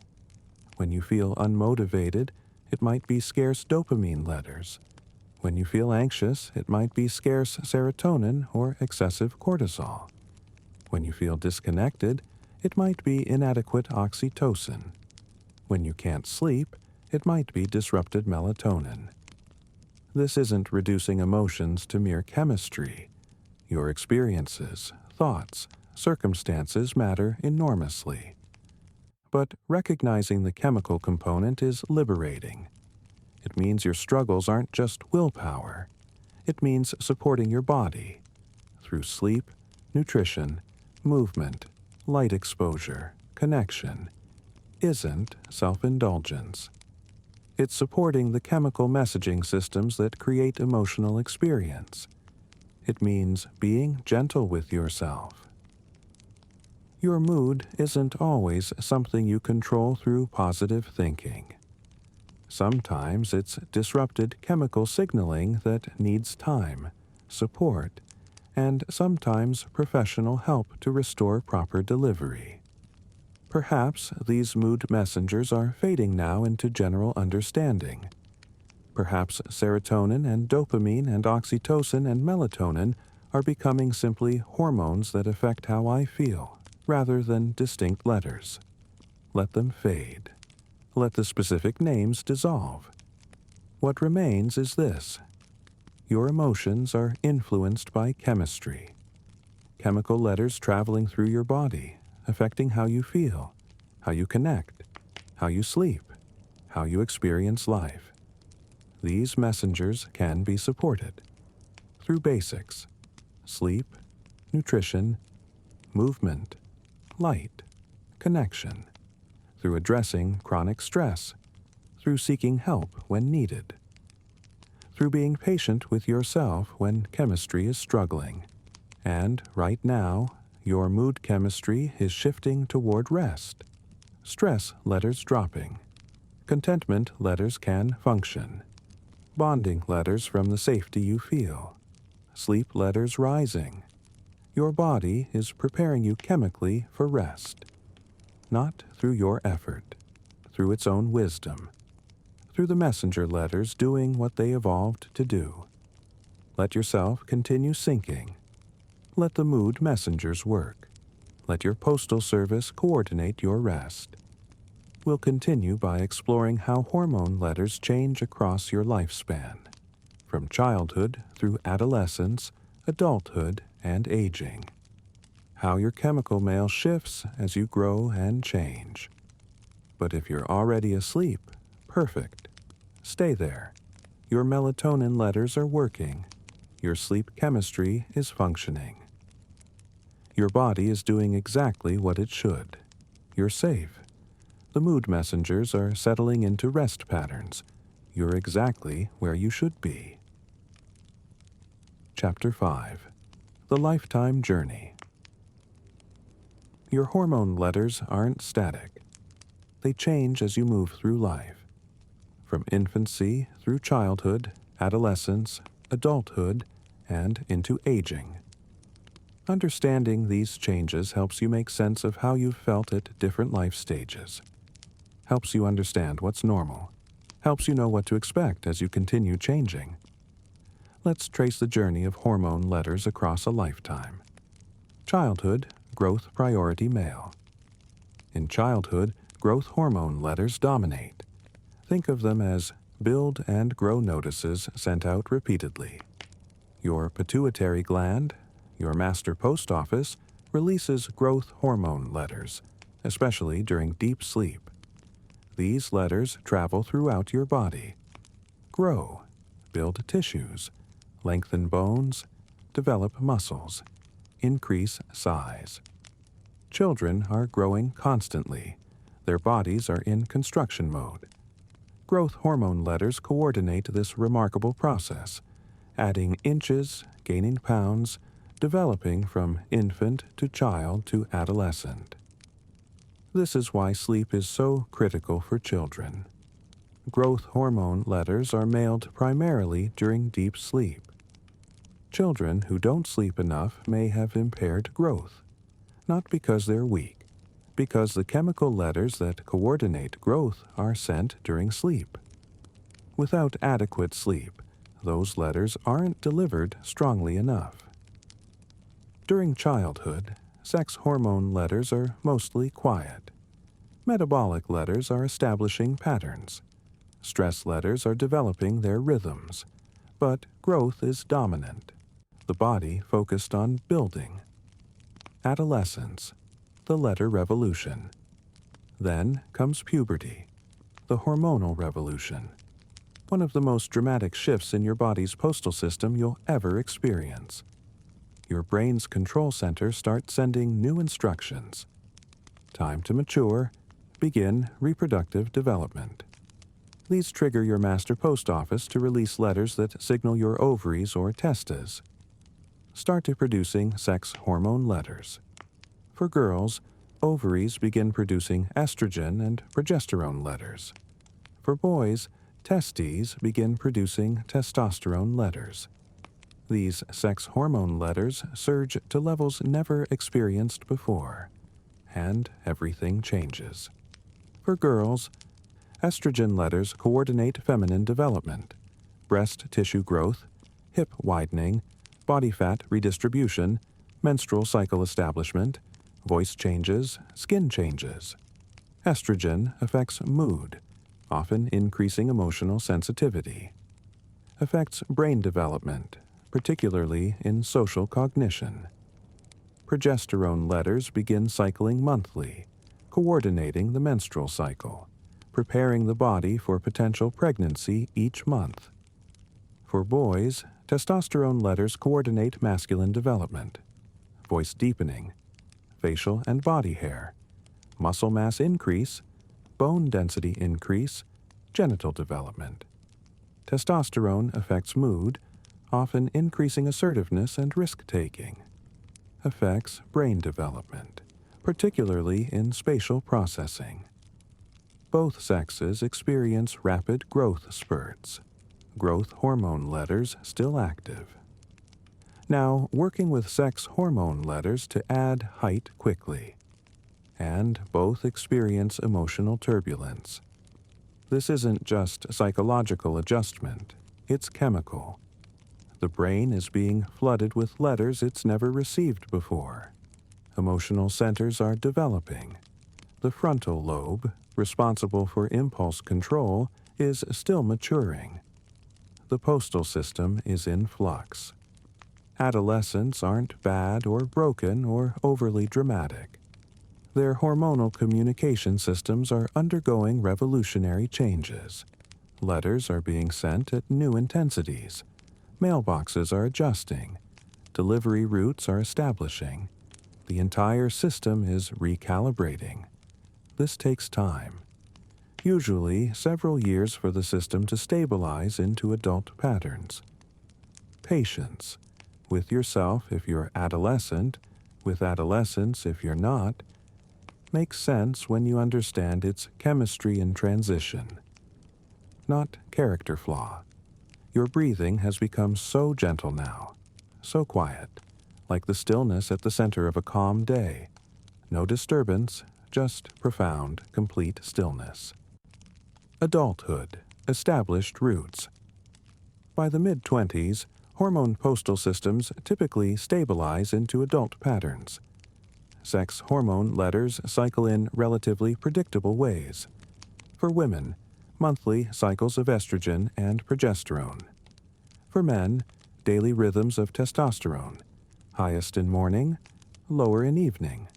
When you feel unmotivated, it might be scarce dopamine letters. When you feel anxious, it might be scarce serotonin or excessive cortisol. When you feel disconnected, it might be inadequate oxytocin. When you can't sleep, it might be disrupted melatonin. This isn't reducing emotions to mere chemistry. Your experiences, thoughts, circumstances matter enormously. But recognizing the chemical component is liberating. It means your struggles aren't just willpower. It means supporting your body through sleep, nutrition, movement, light exposure, connection. Isn't self-indulgence. It's supporting the chemical messaging systems that create emotional experience. It means being gentle with yourself. Your mood isn't always something you control through positive thinking. Sometimes it's disrupted chemical signaling that needs time, support, and sometimes professional help to restore proper delivery. Perhaps these mood messengers are fading now into general understanding. Perhaps serotonin and dopamine and oxytocin and melatonin are becoming simply hormones that affect how I feel, rather than distinct letters. Let them fade. Let the specific names dissolve. What remains is this. Your emotions are influenced by chemistry. chemical letters traveling through your body, affecting how you feel, how you connect, how you sleep, how you experience life. These messengers can be supported through basics: sleep, nutrition, movement, light, connection, through addressing chronic stress, through seeking help when needed, through being patient with yourself when chemistry is struggling. And right now, your mood chemistry is shifting toward rest. Stress letters dropping. Contentment letters can function. Bonding letters from the safety you feel. Sleep letters rising. Your body is preparing you chemically for rest. Not through your effort, through its own wisdom. Through the messenger letters doing what they evolved to do. Let yourself continue syncing. Let the mood messengers work. Let your postal service coordinate your rest. We'll continue by exploring how hormone letters change across your lifespan, from childhood through adolescence, adulthood, and aging. How your chemical mail shifts as you grow and change. But if you're already asleep, perfect. Stay there. Your melatonin letters are working. Your sleep chemistry is functioning. Your body is doing exactly what it should. You're safe. The mood messengers are settling into rest patterns. You're exactly where you should be. Chapter 5. The Lifetime Journey. Your hormone letters aren't static. They change as you move through life. From infancy through childhood, adolescence, adulthood, and into aging. Understanding these changes helps you make sense of how you've felt at different life stages. Helps you understand what's normal. Helps you know what to expect as you continue changing. Let's trace the journey of hormone letters across a lifetime. Childhood, growth priority male. In childhood, growth hormone letters dominate. Think of them as build and grow notices sent out repeatedly. Your pituitary gland, your master post office, releases growth hormone letters, especially during deep sleep. These letters travel throughout your body. Grow, build tissues, lengthen bones, develop muscles, increase size. Children are growing constantly. Their bodies are in construction mode. Growth hormone letters coordinate this remarkable process, adding inches, gaining pounds, developing from infant to child to adolescent. This is why sleep is so critical for children. Growth hormone letters are mailed primarily during deep sleep. Children who don't sleep enough may have impaired growth, not because they're weak, because the chemical letters that coordinate growth are sent during sleep. Without adequate sleep, those letters aren't delivered strongly enough. During childhood, sex hormone letters are mostly quiet. Metabolic letters are establishing patterns. Stress letters are developing their rhythms. But growth is dominant. The body focused on building. Adolescence, the letter revolution. Then comes puberty, the hormonal revolution. One of the most dramatic shifts in your body's postal system you'll ever experience. Your brain's control center starts sending new instructions. Time to mature, begin reproductive development. These trigger your master post office to release letters that signal your ovaries or testes. Start producing sex hormone letters. For girls, ovaries begin producing estrogen and progesterone letters. For boys, testes begin producing testosterone letters. These sex hormone letters surge to levels never experienced before, and everything changes. For girls, estrogen letters coordinate feminine development, breast tissue growth, hip widening, body fat redistribution, menstrual cycle establishment, voice changes, skin changes. Estrogen affects mood, often increasing emotional sensitivity. Affects brain development, particularly in social cognition. Progesterone letters begin cycling monthly, coordinating the menstrual cycle, preparing the body for potential pregnancy each month. For boys, testosterone letters coordinate masculine development, voice deepening, facial and body hair, muscle mass increase, bone density increase, genital development. Testosterone affects mood, often increasing assertiveness and risk-taking. Affects brain development, particularly in spatial processing. Both sexes experience rapid growth spurts, growth hormone letters still active. Now, working with sex hormone letters to add height quickly. And both experience emotional turbulence. This isn't just psychological adjustment, it's chemical. The brain is being flooded with letters it's never received before. Emotional centers are developing. The frontal lobe, responsible for impulse control, is still maturing. The postal system is in flux. Adolescents aren't bad or broken or overly dramatic. Their hormonal communication systems are undergoing revolutionary changes. Letters are being sent at new intensities. Mailboxes are adjusting. Delivery routes are establishing. The entire system is recalibrating. This takes time. Usually several years for the system to stabilize into adult patterns. Patience. With yourself if you're adolescent, with adolescence if you're not, makes sense when you understand its chemistry in transition. Not character flaw. Your breathing has become so gentle now, so quiet, like the stillness at the center of a calm day. No disturbance, just profound, complete stillness. Adulthood, established roots. By the mid-20s, hormone postal systems typically stabilize into adult patterns. Sex hormone letters cycle in relatively predictable ways. For women, monthly cycles of estrogen and progesterone. For men, daily rhythms of testosterone, highest in morning, lower in evening.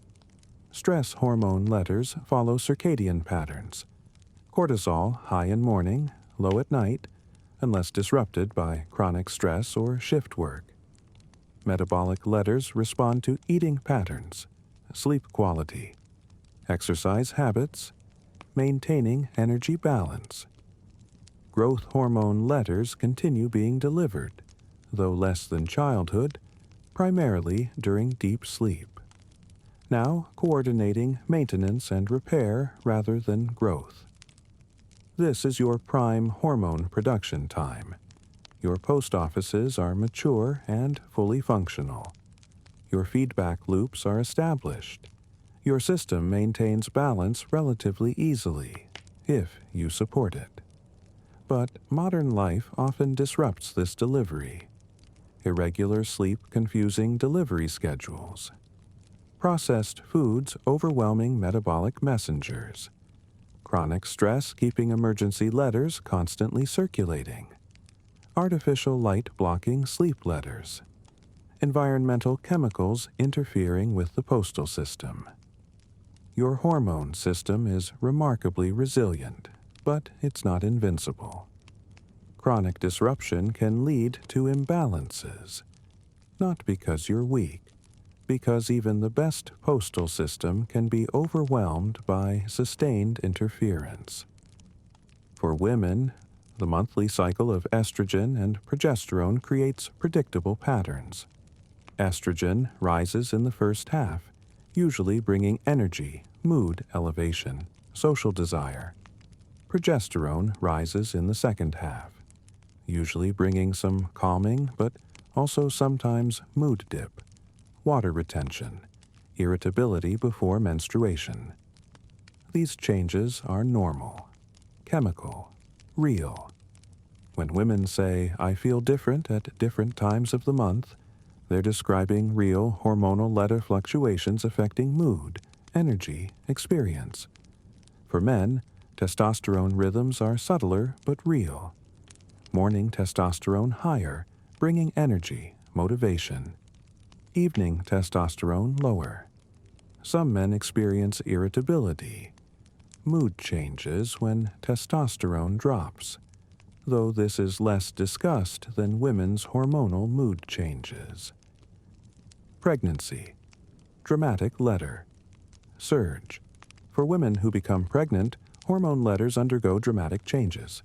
Stress hormone letters follow circadian patterns. Cortisol high in morning, low at night, unless disrupted by chronic stress or shift work. Metabolic letters respond to eating patterns, sleep quality, exercise habits, maintaining energy balance. Growth hormone letters continue being delivered, though less than childhood, primarily during deep sleep. Now coordinating maintenance and repair rather than growth. This is your prime hormone production time. Your post offices are mature and fully functional. Your feedback loops are established. Your system maintains balance relatively easily, if you support it. But modern life often disrupts this delivery. Irregular sleep confusing delivery schedules. Processed foods overwhelming metabolic messengers. Chronic stress keeping emergency letters constantly circulating. Artificial light blocking sleep letters. Environmental chemicals interfering with the postal system. Your hormone system is remarkably resilient, but it's not invincible. Chronic disruption can lead to imbalances, not because you're weak, because even the best postal system can be overwhelmed by sustained interference. For women, the monthly cycle of estrogen and progesterone creates predictable patterns. Estrogen rises in the first half, usually bringing energy, mood elevation, social desire. Progesterone rises in the second half, usually bringing some calming but also sometimes mood dip, water retention, irritability before menstruation. These changes are normal, chemical, real. When women say, "I feel different at different times of the month," they're describing real hormonal letter fluctuations affecting mood, energy, experience. For men, testosterone rhythms are subtler but real. Morning testosterone higher, bringing energy, motivation. Evening testosterone lower. Some men experience irritability, mood changes when testosterone drops, though this is less discussed than women's hormonal mood changes. Pregnancy. Dramatic letter. Surge. For women who become pregnant, hormone letters undergo dramatic changes.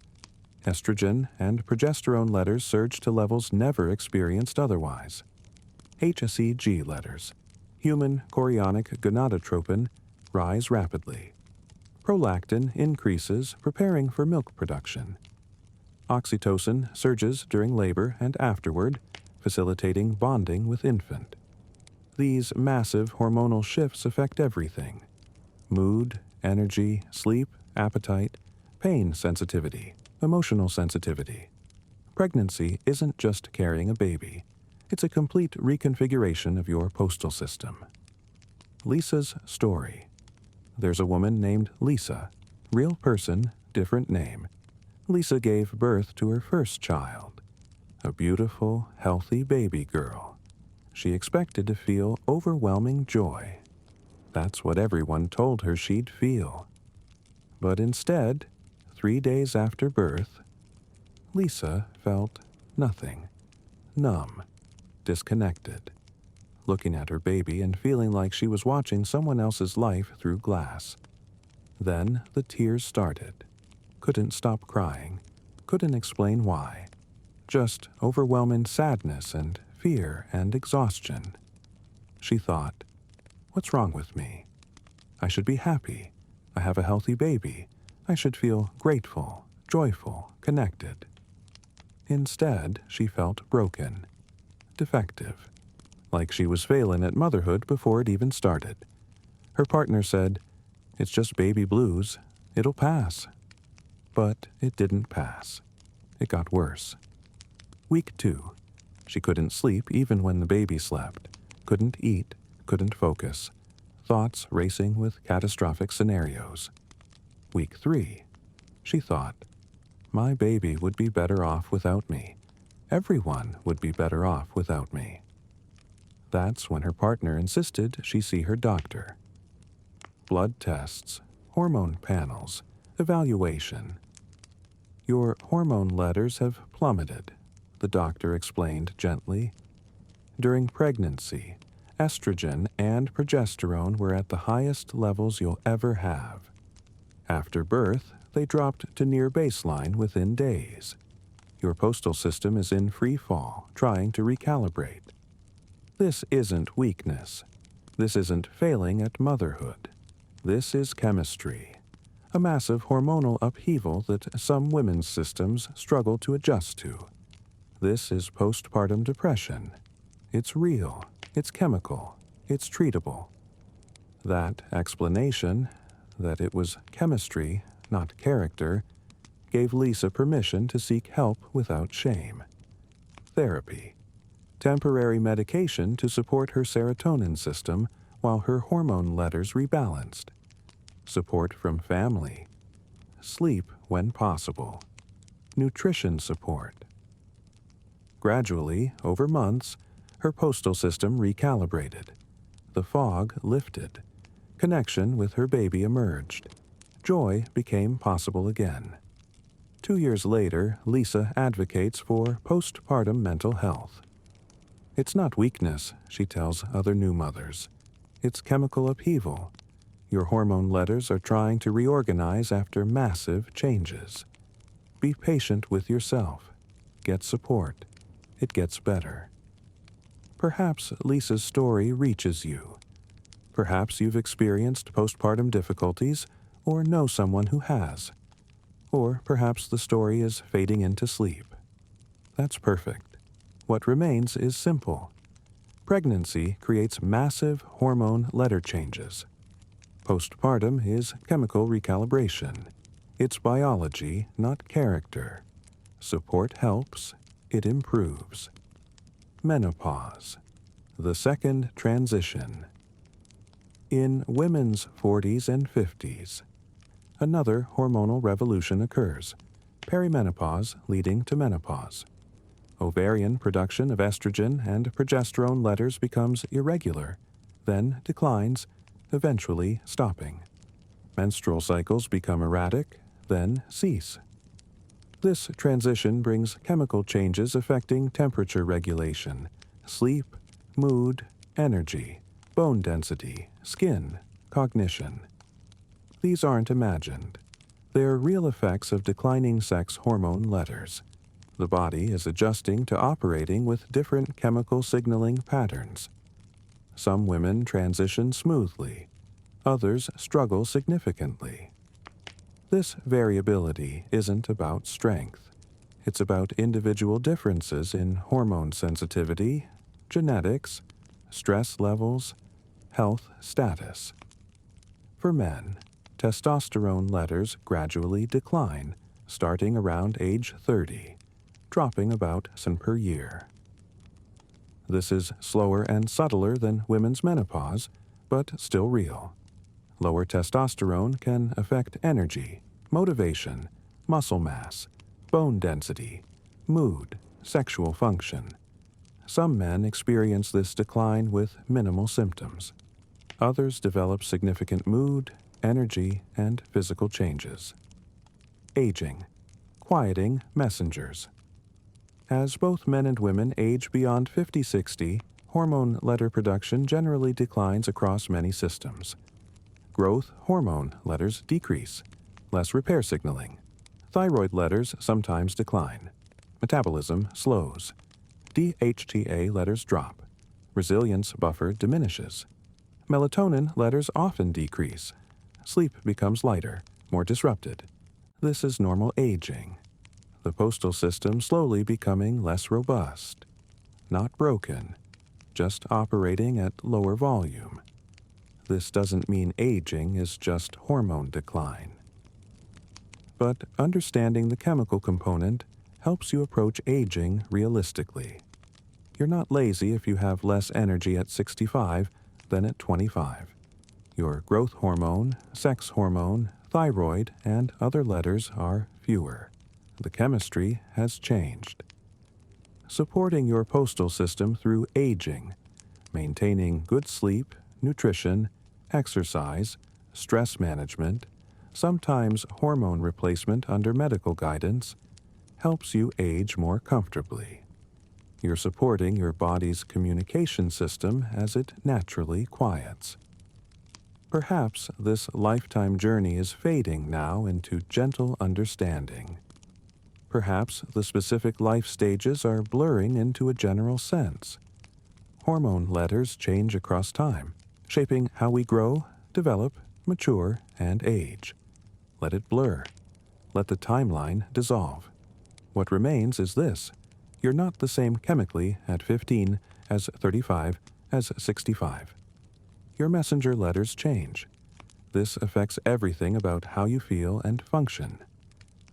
Estrogen and progesterone letters surge to levels never experienced otherwise. HCG letters, human chorionic gonadotropin, rise rapidly. Prolactin increases, preparing for milk production. Oxytocin surges during labor and afterward, facilitating bonding with infant. These massive hormonal shifts affect everything: mood, energy, sleep, appetite, pain sensitivity, emotional sensitivity. Pregnancy isn't just carrying a baby. It's a complete reconfiguration of your postal system. Lisa's story. There's a woman named Lisa. Real person, different name. Lisa gave birth to her first child, a beautiful, healthy baby girl. She expected to feel overwhelming joy. That's what everyone told her she'd feel. But instead, 3 days after birth, Lisa felt nothing, numb, disconnected, looking at her baby and feeling like she was watching someone else's life through glass. Then the tears started. Couldn't stop crying, couldn't explain why. Just overwhelming sadness and fear and exhaustion. She thought, what's wrong with me? I should be happy. I have a healthy baby. I should feel grateful, joyful, connected. Instead, she felt broken, defective, like she was failing at motherhood before it even started. Her partner said, "It's just baby blues. It'll pass." But it didn't pass. It got worse. Week 2. She couldn't sleep even when the baby slept, couldn't eat, couldn't focus, thoughts racing with catastrophic scenarios. Week 3. She thought, my baby would be better off without me. Everyone would be better off without me. That's when her partner insisted she see her doctor. Blood tests, hormone panels, evaluation. Your hormone letters have plummeted, the doctor explained gently. During pregnancy, estrogen and progesterone were at the highest levels you'll ever have. After birth, they dropped to near baseline within days. Your postal system is in free fall, trying to recalibrate. This isn't weakness. This isn't failing at motherhood. This is chemistry, a massive hormonal upheaval that some women's systems struggle to adjust to. This is postpartum depression. It's real, it's chemical, it's treatable. That explanation, that it was chemistry, not character, gave Lisa permission to seek help without shame. Therapy. Temporary medication to support her serotonin system while her hormone letters rebalanced. Support from family. Sleep when possible. Nutrition support. Gradually, over months, her postal system recalibrated. The fog lifted. Connection with her baby emerged. Joy became possible again. 2 years later, Lisa advocates for postpartum mental health. It's not weakness, she tells other new mothers. It's chemical upheaval. Your hormone letters are trying to reorganize after massive changes. Be patient with yourself. Get support. It gets better. Perhaps Lisa's story reaches you. Perhaps you've experienced postpartum difficulties or know someone who has. Or perhaps the story is fading into sleep. That's perfect. What remains is simple. Pregnancy creates massive hormone letter changes. Postpartum is chemical recalibration. It's biology, not character. Support helps. It improves. Menopause. The second transition. In women's 40s and 50s, another hormonal revolution occurs, perimenopause leading to menopause. Ovarian production of estrogen and progesterone letters becomes irregular, then declines, eventually stopping. Menstrual cycles become erratic, then cease. This transition brings chemical changes affecting temperature regulation, sleep, mood, energy, bone density, skin, cognition. These aren't imagined. They're real effects of declining sex hormone letters. The body is adjusting to operating with different chemical signaling patterns. Some women transition smoothly. Others struggle significantly. This variability isn't about strength. It's about individual differences in hormone sensitivity, genetics, stress levels, health status. For men, testosterone letters gradually decline, starting around age 30, dropping about 1 per year. This is slower and subtler than women's menopause, but still real. Lower testosterone can affect energy, motivation, muscle mass, bone density, mood, sexual function. Some men experience this decline with minimal symptoms. Others develop significant mood, energy, and physical changes. Aging, quieting messengers. As both men and women age beyond 50-60, hormone letter production generally declines across many systems. Growth hormone letters decrease, less repair signaling. Thyroid letters sometimes decline. Metabolism slows. DHTA letters drop. Resilience buffer diminishes. Melatonin letters often decrease. Sleep becomes lighter, more disrupted. This is normal aging. The postal system slowly becoming less robust. Not broken, just operating at lower volume. This doesn't mean aging is just hormone decline. But understanding the chemical component helps you approach aging realistically. You're not lazy if you have less energy at 65 than at 25. Your growth hormone, sex hormone, thyroid, and other letters are fewer. The chemistry has changed. Supporting your postal system through aging, maintaining good sleep, nutrition, exercise, stress management, sometimes hormone replacement under medical guidance, helps you age more comfortably. You're supporting your body's communication system as it naturally quiets. Perhaps this lifetime journey is fading now into gentle understanding. Perhaps the specific life stages are blurring into a general sense. Hormone letters change across time, shaping how we grow, develop, mature, and age. Let it blur. Let the timeline dissolve. What remains is this: you're not the same chemically at 15 as 35 as 65. Your messenger letters change. This affects everything about how you feel and function.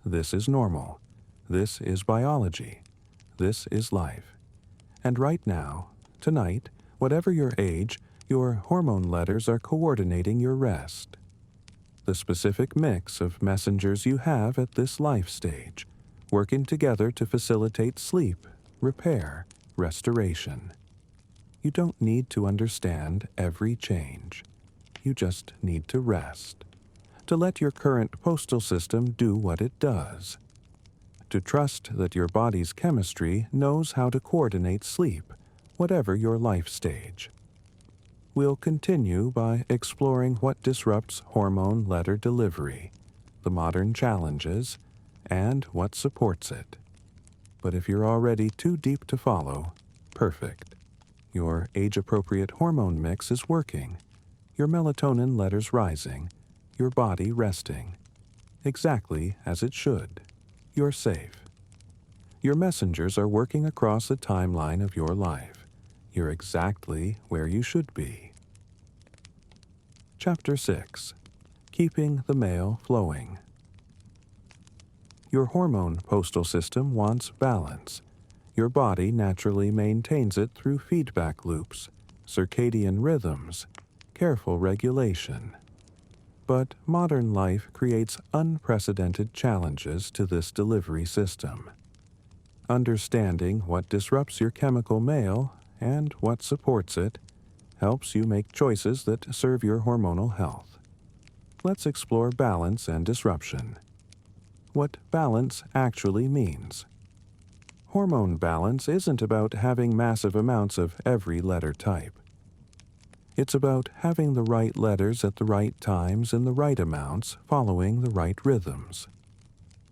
This is normal. This is biology. This is life. And right now, tonight, whatever your age, your hormone letters are coordinating your rest. The specific mix of messengers you have at this life stage, working together to facilitate sleep, repair, restoration. You don't need to understand every change. You just need to rest. To let your current postal system do what it does. To trust that your body's chemistry knows how to coordinate sleep, whatever your life stage. We'll continue by exploring what disrupts hormone letter delivery, the modern challenges, and what supports it. But if you're already too deep to follow, perfect. Your age-appropriate hormone mix is working, your melatonin letters rising, your body resting. Exactly as it should. You're safe. Your messengers are working across the timeline of your life. You're exactly where you should be. Chapter 6. Keeping the mail flowing. Your hormone postal system wants balance. Your body naturally maintains it through feedback loops, circadian rhythms, careful regulation. But modern life creates unprecedented challenges to this delivery system. Understanding what disrupts your chemical mail and what supports it helps you make choices that serve your hormonal health. Let's explore balance and disruption. What balance actually means. Hormone balance isn't about having massive amounts of every letter type. It's about having the right letters at the right times in the right amounts following the right rhythms.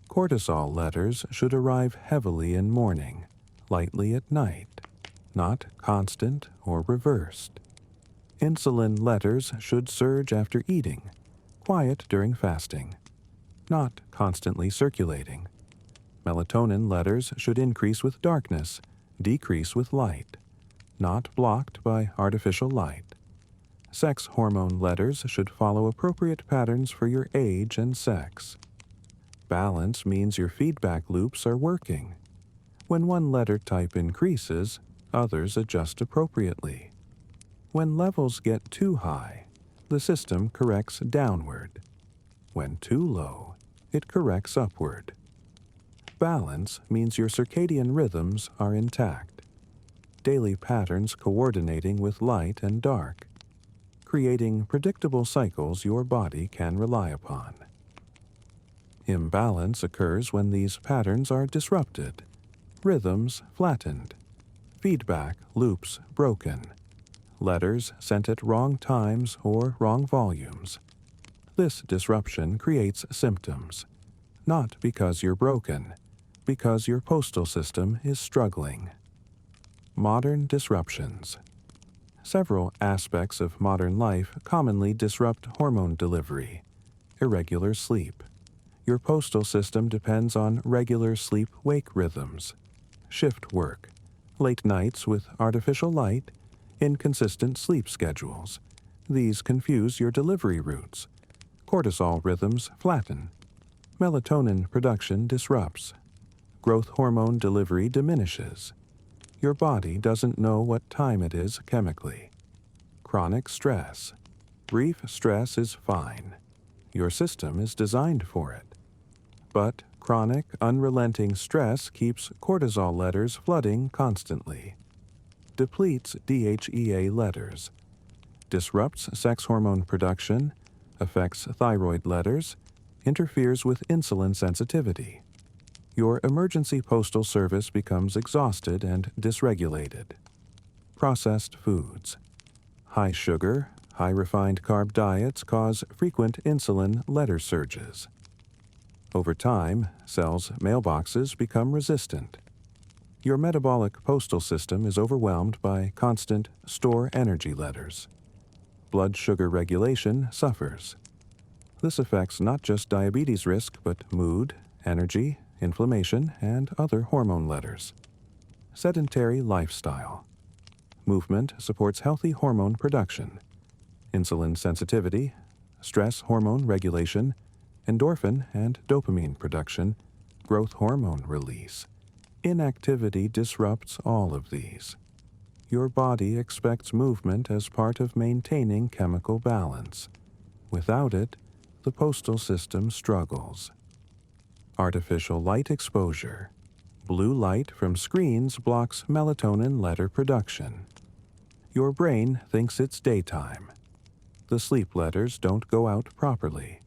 Cortisol letters should arrive heavily in morning, lightly at night, not constant or reversed. Insulin letters should surge after eating, quiet during fasting, not constantly circulating. Melatonin letters should increase with darkness, decrease with light, not blocked by artificial light. Sex hormone letters should follow appropriate patterns for your age and sex. Balance means your feedback loops are working. When one letter type increases, others adjust appropriately. When levels get too high, the system corrects downward. When too low, it corrects upward. Balance means your circadian rhythms are intact. Daily patterns coordinating with light and dark, creating predictable cycles your body can rely upon. Imbalance occurs when these patterns are disrupted, rhythms flattened, feedback loops broken, letters sent at wrong times or wrong volumes. This disruption creates symptoms, not because you're broken, because your postal system is struggling. Modern disruptions. Several aspects of modern life commonly disrupt hormone delivery. Irregular sleep. Your postal system depends on regular sleep-wake rhythms. Shift work. Late nights with artificial light. Inconsistent sleep schedules. These confuse your delivery routes. Cortisol rhythms flatten. Melatonin production disrupts. Growth hormone delivery diminishes. Your body doesn't know what time it is chemically. Chronic stress. Brief stress is fine. Your system is designed for it. But chronic, unrelenting stress keeps cortisol letters flooding constantly. Depletes DHEA letters. Disrupts sex hormone production. Affects thyroid letters. Interferes with insulin sensitivity. Your emergency postal service becomes exhausted and dysregulated. Processed foods. High sugar, high refined carb diets cause frequent insulin letter surges. Over time, cells' mailboxes become resistant. Your metabolic postal system is overwhelmed by constant store energy letters. Blood sugar regulation suffers. This affects not just diabetes risk, but mood, energy, inflammation, and other hormone letters. Sedentary lifestyle. Movement supports healthy hormone production. Insulin sensitivity, stress hormone regulation, endorphin and dopamine production, growth hormone release. Inactivity disrupts all of these. Your body expects movement as part of maintaining chemical balance. Without it, the postal system struggles. Artificial light exposure. Blue light from screens blocks melatonin letter production. Your brain thinks it's daytime. The sleep letters don't go out properly.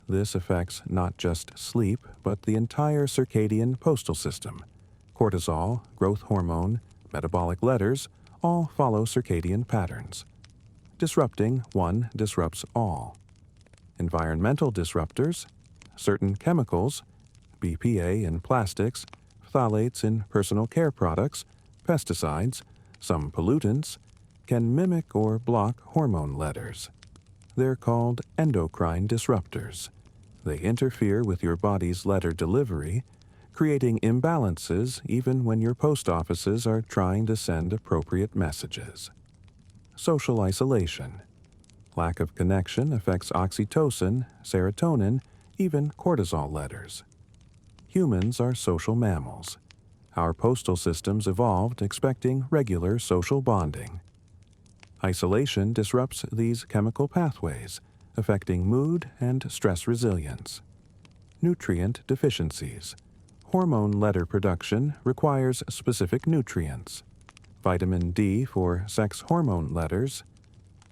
This affects not just sleep, but the entire circadian postal system. Cortisol, growth hormone, metabolic letters all follow circadian patterns. Disrupting one disrupts all. Environmental disruptors. Certain chemicals, BPA in plastics, phthalates in personal care products, pesticides, some pollutants, can mimic or block hormone letters. They're called endocrine disruptors. They interfere with your body's letter delivery, creating imbalances even when your post offices are trying to send appropriate messages. Social isolation. Lack of connection affects oxytocin, serotonin, even cortisol letters. Humans are social mammals. Our postal systems evolved expecting regular social bonding. Isolation disrupts these chemical pathways, affecting mood and stress resilience. Nutrient deficiencies. Hormone letter production requires specific nutrients: vitamin D for sex hormone letters,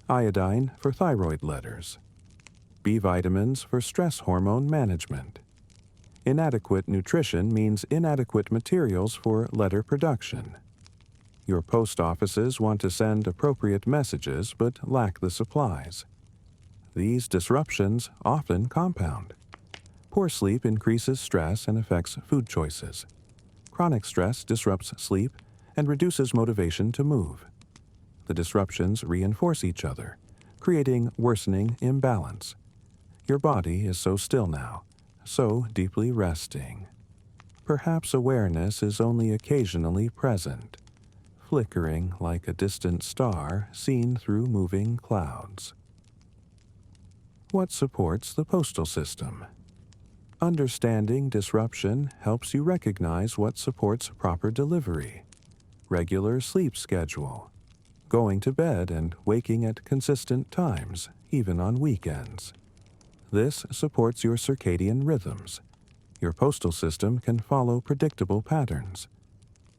iodine for thyroid letters, B vitamins for stress hormone management. Inadequate nutrition means inadequate materials for letter production. Your post offices want to send appropriate messages but lack the supplies. These disruptions often compound. Poor sleep increases stress and affects food choices. Chronic stress disrupts sleep and reduces motivation to move. The disruptions reinforce each other, creating worsening imbalance. Your body is so still now, so deeply resting. Perhaps awareness is only occasionally present, flickering like a distant star seen through moving clouds. What supports the postal system? Understanding disruption helps you recognize what supports proper delivery. Regular sleep schedule. Going to bed and waking at consistent times, even on weekends. This supports your circadian rhythms. Your postal system can follow predictable patterns.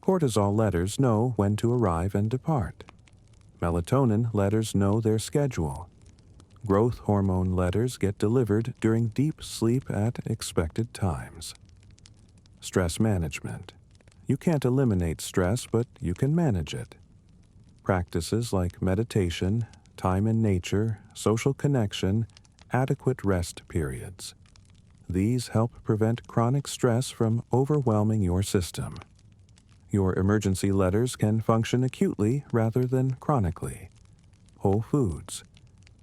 Cortisol letters know when to arrive and depart. Melatonin letters know their schedule. Growth hormone letters get delivered during deep sleep at expected times. Stress management. You can't eliminate stress, but you can manage it. Practices like meditation, time in nature, social connection, adequate rest periods. These help prevent chronic stress from overwhelming your system. Your emergency letters can function acutely rather than chronically. Whole foods.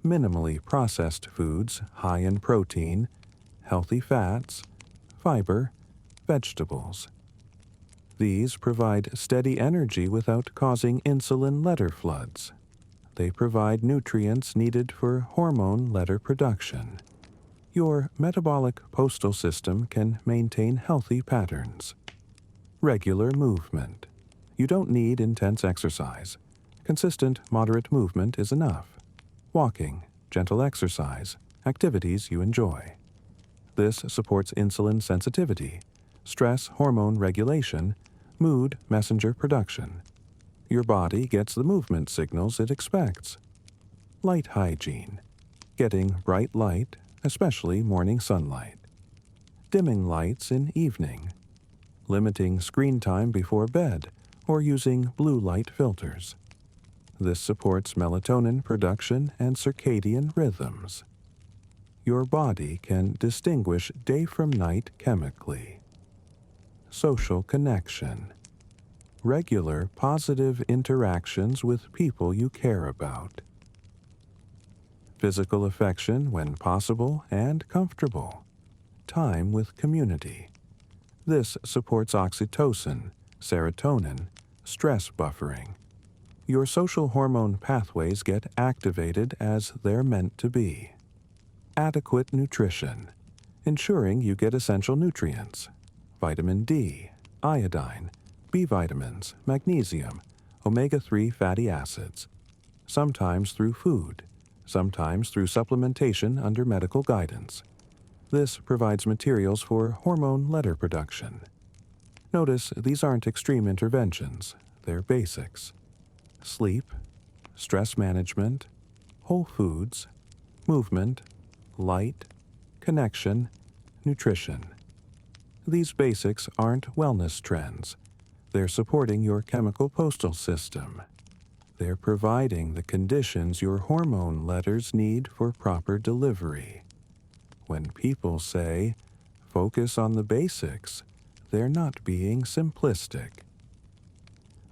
Minimally processed foods high in protein, healthy fats, fiber, vegetables. These provide steady energy without causing insulin letter floods. They provide nutrients needed for hormone letter production. Your metabolic postal system can maintain healthy patterns. Regular movement. You don't need intense exercise. Consistent, moderate movement is enough. Walking, gentle exercise, activities you enjoy. This supports insulin sensitivity, stress hormone regulation, mood messenger production. Your body gets the movement signals it expects. Light hygiene. Getting bright light, especially morning sunlight. Dimming lights in evening. Limiting screen time before bed or using blue light filters. This supports melatonin production and circadian rhythms. Your body can distinguish day from night chemically. Social connection. Regular positive interactions with people you care about. Physical affection when possible and comfortable. Time with community. This supports oxytocin, serotonin, stress buffering. Your social hormone pathways get activated as they're meant to be. Adequate nutrition. Ensuring you get essential nutrients. Vitamin D, iodine, B vitamins, magnesium, omega-3 fatty acids. Sometimes through food, sometimes through supplementation under medical guidance. This provides materials for hormone letter production. Notice these aren't extreme interventions, they're basics. Sleep, stress management, whole foods, movement, light, connection, nutrition. These basics aren't wellness trends. They're supporting your chemical postal system. They're providing the conditions your hormone letters need for proper delivery. When people say, focus on the basics, they're not being simplistic.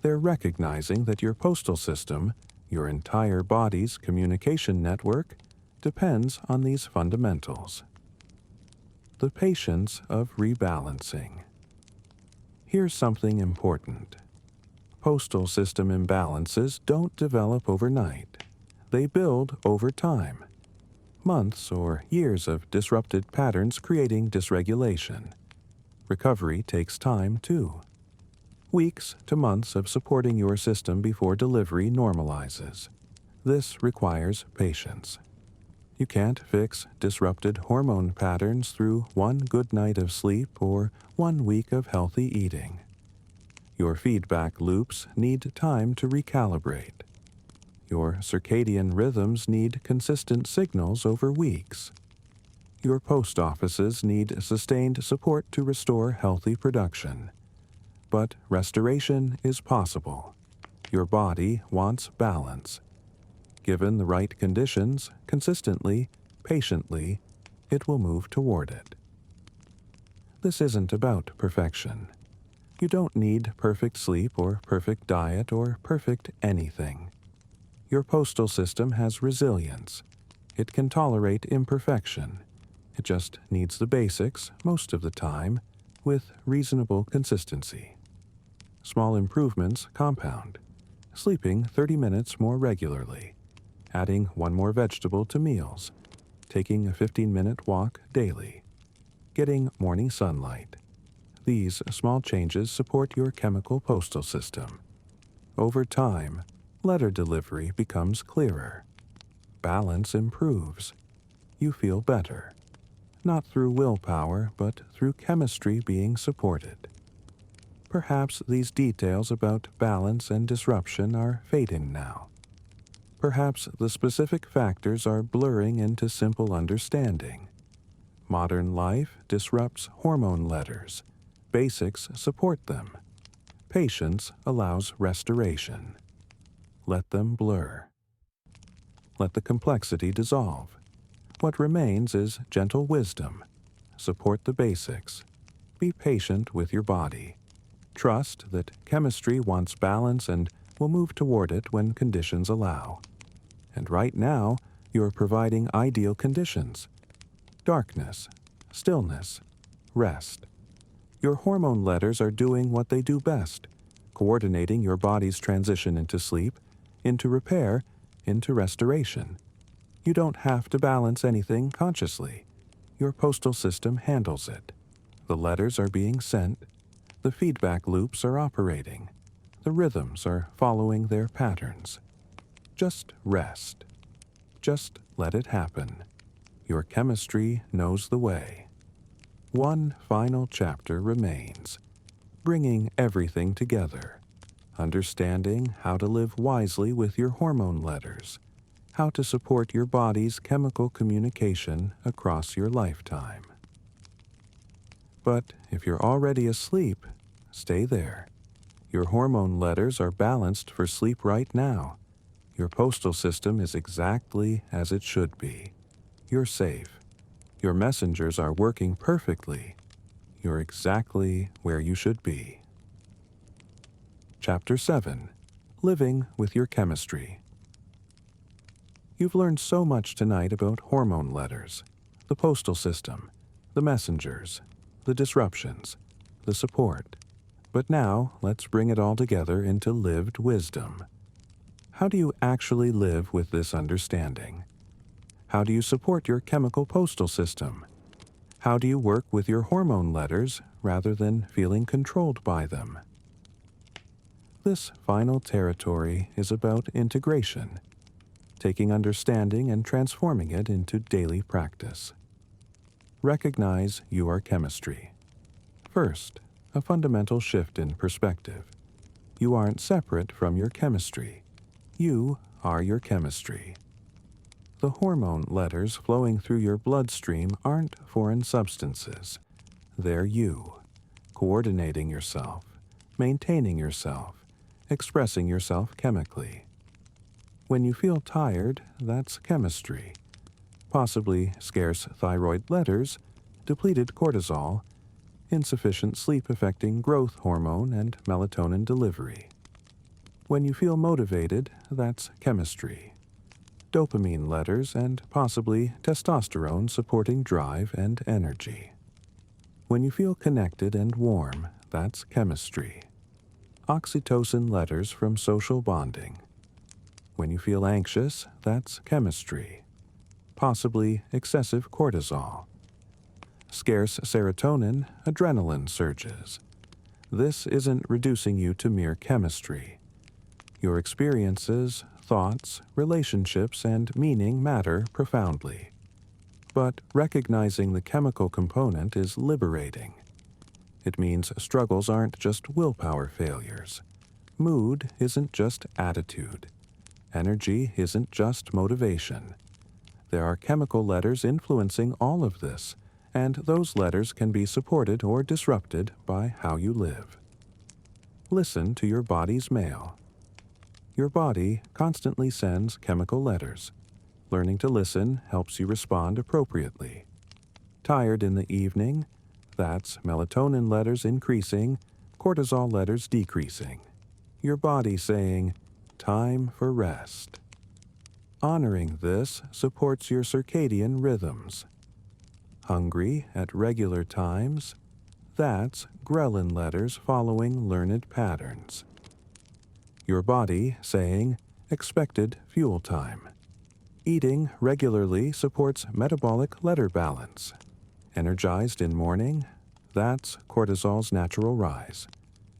They're recognizing that your postal system, your entire body's communication network, depends on these fundamentals. The patience of rebalancing. Here's something important. Postal system imbalances don't develop overnight. They build over time. Months or years of disrupted patterns creating dysregulation. Recovery takes time, too. Weeks to months of supporting your system before delivery normalizes. This requires patience. You can't fix disrupted hormone patterns through one good night of sleep or 1 week of healthy eating. Your feedback loops need time to recalibrate. Your circadian rhythms need consistent signals over weeks. Your post offices need sustained support to restore healthy production. But restoration is possible. Your body wants balance. Given the right conditions, consistently, patiently, it will move toward it. This isn't about perfection. You don't need perfect sleep or perfect diet or perfect anything. Your postal system has resilience. It can tolerate imperfection. It just needs the basics, most of the time, with reasonable consistency. Small improvements compound. Sleeping 30 minutes more regularly. Adding 1 more vegetable to meals. Taking a 15-minute walk daily. Getting morning sunlight. These small changes support your chemical postal system. Over time, letter delivery becomes clearer. Balance improves. You feel better. Not through willpower, but through chemistry being supported. Perhaps these details about balance and disruption are fading now. Perhaps the specific factors are blurring into simple understanding. Modern life disrupts hormone letters. Basics support them. Patience allows restoration. Let them blur. Let the complexity dissolve. What remains is gentle wisdom. Support the basics. Be patient with your body. Trust that chemistry wants balance and will move toward it when conditions allow. And right now, you're providing ideal conditions. Darkness, stillness, rest. Your hormone letters are doing what they do best, coordinating your body's transition into sleep, into repair, into restoration. You don't have to balance anything consciously. Your postal system handles it. The letters are being sent. The feedback loops are operating. The rhythms are following their patterns. Just rest. Just let it happen. Your chemistry knows the way. One final chapter remains, bringing everything together, understanding how to live wisely with your hormone letters, how to support your body's chemical communication across your lifetime. But if you're already asleep, stay there. Your hormone letters are balanced for sleep right now. Your postal system is exactly as it should be. You're safe. Your messengers are working perfectly. You're exactly where you should be. Chapter 7. Living with Your Chemistry. You've learned so much tonight about hormone letters, the postal system, the messengers, the disruptions, the support. But now, let's bring it all together into lived wisdom. How do you actually live with this understanding? How do you support your chemical postal system? How do you work with your hormone letters rather than feeling controlled by them? This final territory is about integration, taking understanding and transforming it into daily practice. Recognize you are chemistry. First, a fundamental shift in perspective. You aren't separate from your chemistry. You are your chemistry. The hormone letters flowing through your bloodstream aren't foreign substances. They're you, coordinating yourself, maintaining yourself, expressing yourself chemically. When you feel tired, that's chemistry. Possibly scarce thyroid letters, depleted cortisol, insufficient sleep affecting growth hormone and melatonin delivery. When you feel motivated, that's chemistry. Dopamine letters and possibly testosterone supporting drive and energy. When you feel connected and warm, that's chemistry. Oxytocin letters from social bonding. When you feel anxious, that's chemistry. Possibly excessive cortisol. Scarce serotonin, adrenaline surges. This isn't reducing you to mere chemistry. Your experiences, thoughts, relationships, and meaning matter profoundly. But recognizing the chemical component is liberating. It means struggles aren't just willpower failures. Mood isn't just attitude. Energy isn't just motivation. There are chemical letters influencing all of this, and those letters can be supported or disrupted by how you live. Listen to your body's mail. Your body constantly sends chemical letters. Learning to listen helps you respond appropriately. Tired in the evening? That's melatonin letters increasing, cortisol letters decreasing. Your body saying, time for rest. Honoring this supports your circadian rhythms. Hungry at regular times? That's ghrelin letters following learned patterns. Your body saying, expected fuel time. Eating regularly supports metabolic letter balance. Energized in morning? That's cortisol's natural rise.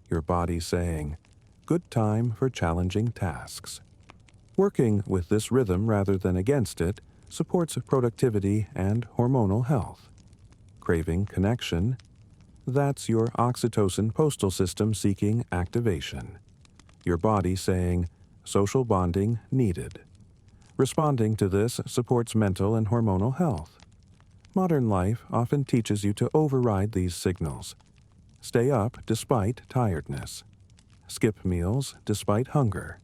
Your body saying, good time for challenging tasks. Working with this rhythm rather than against it supports productivity and hormonal health. Craving connection? That's your oxytocin postal system seeking activation. Your body saying, social bonding needed. Responding to this supports mental and hormonal health. Modern life often teaches you to override these signals. Stay up despite tiredness. Skip meals despite hunger.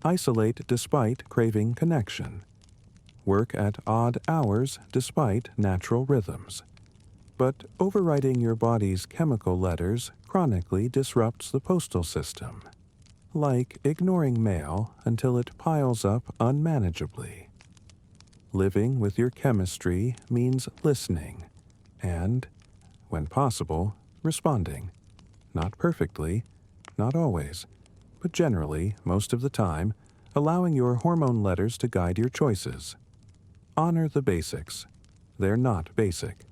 Isolate despite craving connection. Work at odd hours despite natural rhythms. But overriding your body's chemical letters chronically disrupts the postal system, like ignoring mail until it piles up unmanageably. Living with your chemistry means listening and, when possible, responding. Not perfectly, not always, but generally, most of the time, allowing your hormone letters to guide your choices. Honor the basics. They're not basic.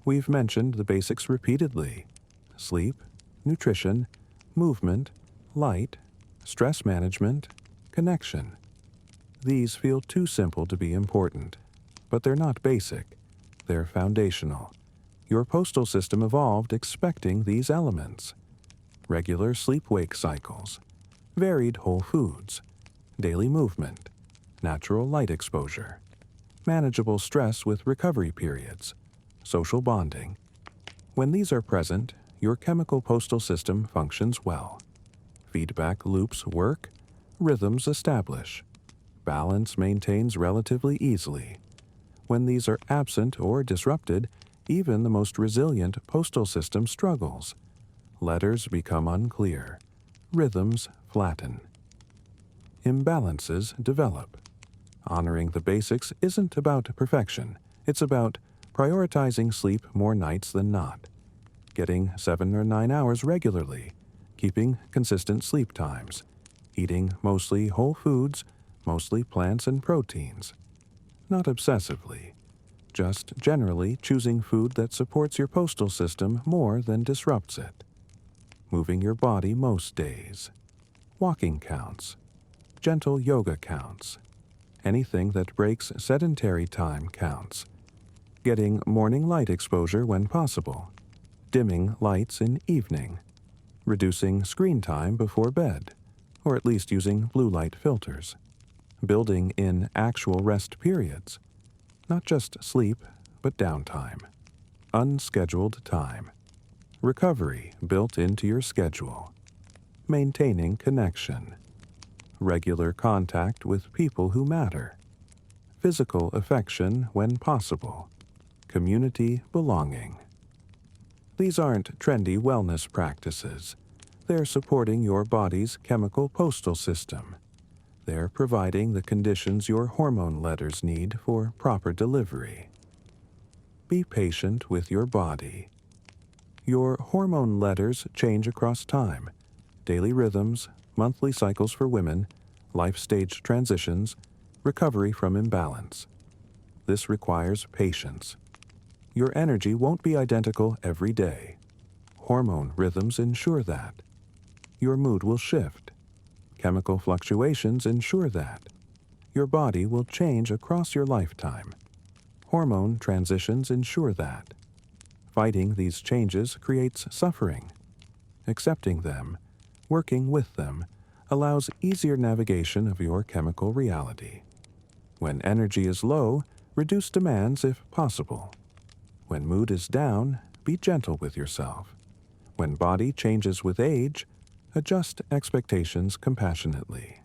We've mentioned the basics repeatedly: sleep, nutrition, movement, light, stress management, connection. These feel too simple to be important, but they're not basic. They're foundational. Your postal system evolved expecting these elements: regular sleep-wake cycles, varied whole foods, daily movement, natural light exposure, manageable stress with recovery periods, social bonding. When these are present, your chemical postal system functions well. Feedback loops work, rhythms establish. Balance maintains relatively easily. When these are absent or disrupted, even the most resilient postal system struggles. Letters become unclear. Rhythms flatten. Imbalances develop. Honoring the basics isn't about perfection. It's about prioritizing sleep more nights than not, getting 7 or 9 hours regularly, keeping consistent sleep times, eating mostly whole foods, mostly plants and proteins. Not obsessively, just generally choosing food that supports your postal system more than disrupts it. Moving your body most days. Walking counts. Gentle yoga counts. Anything that breaks sedentary time counts. Getting morning light exposure when possible. Dimming lights in evening. Reducing screen time before bed, or at least using blue light filters. Building in actual rest periods. Not just sleep, but downtime. Unscheduled time. Recovery built into your schedule. Maintaining connection. Regular contact with people who matter. Physical affection when possible. Community belonging. These aren't trendy wellness practices. They're supporting your body's chemical postal system. They're providing the conditions your hormone letters need for proper delivery. Be patient with your body. Your hormone letters change across time. Daily rhythms, monthly cycles for women, life stage transitions, recovery from imbalance. This requires patience. Your energy won't be identical every day. Hormone rhythms ensure that. Your mood will shift. Chemical fluctuations ensure that. Your body will change across your lifetime. Hormone transitions ensure that. Fighting these changes creates suffering. Accepting them, working with them, allows easier navigation of your chemical reality. When energy is low, reduce demands if possible. When mood is down, be gentle with yourself. When body changes with age, adjust expectations compassionately.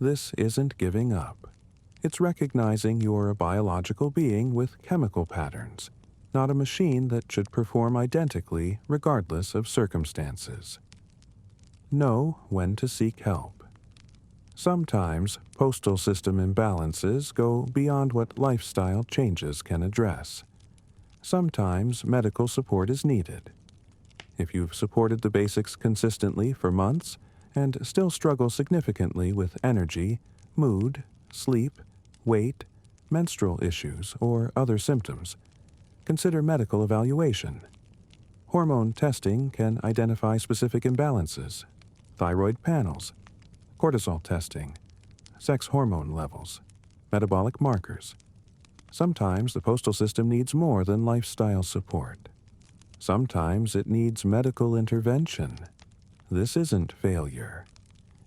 This isn't giving up. It's recognizing you're a biological being with chemical patterns, not a machine that should perform identically regardless of circumstances. Know when to seek help. Sometimes postal system imbalances go beyond what lifestyle changes can address. Sometimes medical support is needed. If you've supported the basics consistently for months and still struggle significantly with energy, mood, sleep, weight, menstrual issues, or other symptoms, consider medical evaluation. Hormone testing can identify specific imbalances: thyroid panels, cortisol testing, sex hormone levels, metabolic markers. Sometimes the postal system needs more than lifestyle support. Sometimes it needs medical intervention. This isn't failure.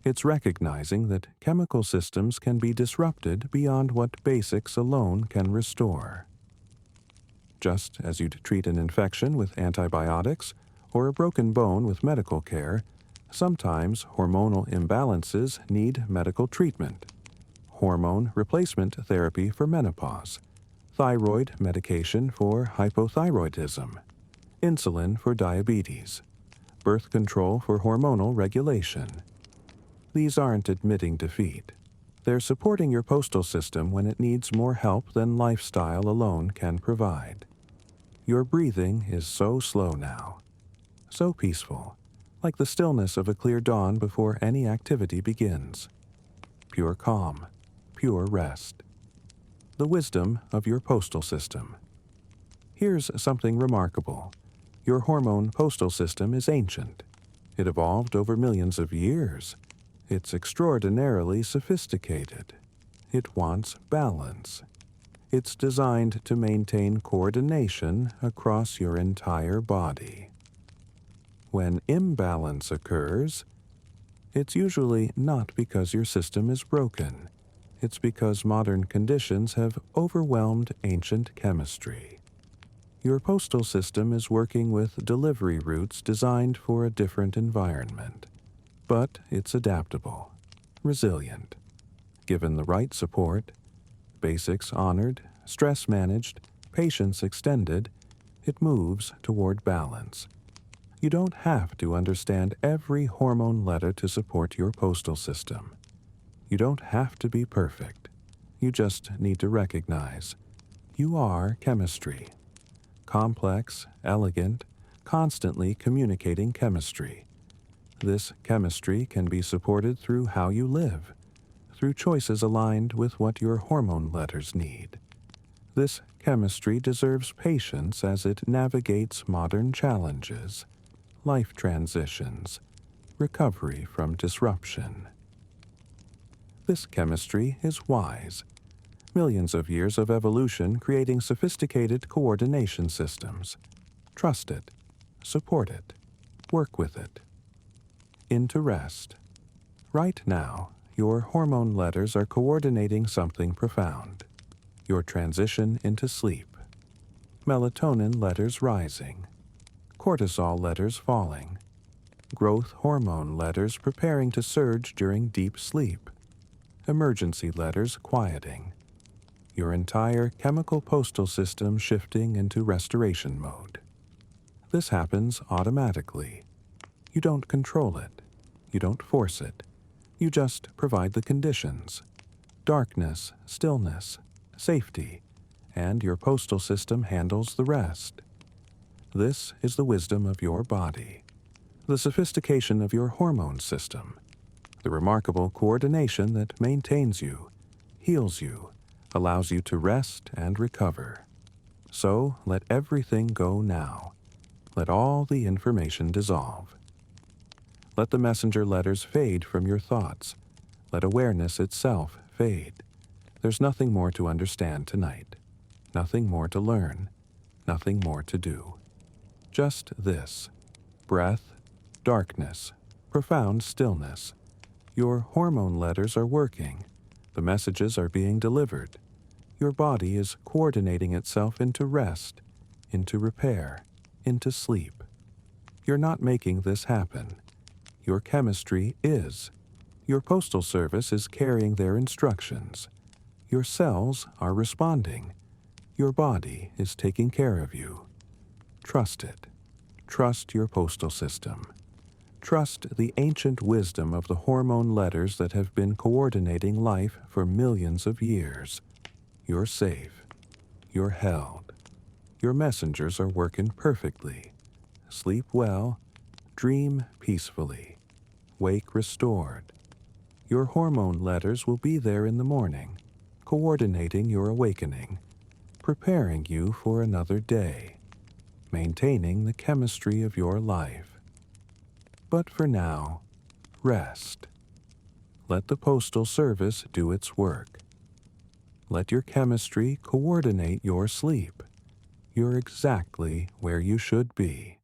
It's recognizing that chemical systems can be disrupted beyond what basics alone can restore. Just as you'd treat an infection with antibiotics or a broken bone with medical care, sometimes hormonal imbalances need medical treatment. Hormone replacement therapy for menopause, thyroid medication for hypothyroidism, insulin for diabetes, birth control for hormonal regulation. These aren't admitting defeat. They're supporting your postal system when it needs more help than lifestyle alone can provide. Your breathing is so slow now, so peaceful, like the stillness of a clear dawn before any activity begins. Pure calm, pure rest. The wisdom of your postal system. Here's something remarkable. Your hormone postal system is ancient. It evolved over millions of years. It's extraordinarily sophisticated. It wants balance. It's designed to maintain coordination across your entire body. When imbalance occurs, it's usually not because your system is broken. It's because modern conditions have overwhelmed ancient chemistry. Your postal system is working with delivery routes designed for a different environment. But it's adaptable, resilient. Given the right support, basics honored, stress managed, patience extended, it moves toward balance. You don't have to understand every hormone letter to support your postal system. You don't have to be perfect. You just need to recognize you are chemistry. Complex, elegant, constantly communicating chemistry. This chemistry can be supported through how you live, through choices aligned with what your hormone letters need. This chemistry deserves patience as it navigates modern challenges, life transitions, recovery from disruption. This chemistry is wise. Millions of years of evolution creating sophisticated coordination systems. Trust it, support it, work with it. Into rest. Right now, your hormone letters are coordinating something profound. Your transition into sleep. Melatonin letters rising. Cortisol letters falling. Growth hormone letters preparing to surge during deep sleep. Emergency letters quieting. Your entire chemical postal system shifting into restoration mode. This happens automatically. You don't control it. You don't force it. You just provide the conditions. Darkness, stillness, safety, and your postal system handles the rest. This is the wisdom of your body, the sophistication of your hormone system, the remarkable coordination that maintains you, heals you, allows you to rest and recover. So let everything go now. Let all the information dissolve. Let the messenger letters fade from your thoughts. Let awareness itself fade. There's nothing more to understand tonight. Nothing more to learn. Nothing more to do. Just this: breath, darkness, profound stillness. Your hormone letters are working. The messages are being delivered. Your body is coordinating itself into rest, into repair, into sleep. You're not making this happen. Your chemistry is. Your postal service is carrying their instructions. Your cells are responding. Your body is taking care of you. Trust it. Trust your postal system. Trust the ancient wisdom of the hormone letters that have been coordinating life for millions of years. You're safe. You're held. Your messengers are working perfectly. Sleep well. Dream peacefully. Wake restored. Your hormone letters will be there in the morning, coordinating your awakening, preparing you for another day, maintaining the chemistry of your life. But for now, rest. Let the postal service do its work. Let your chemistry coordinate your sleep. You're exactly where you should be.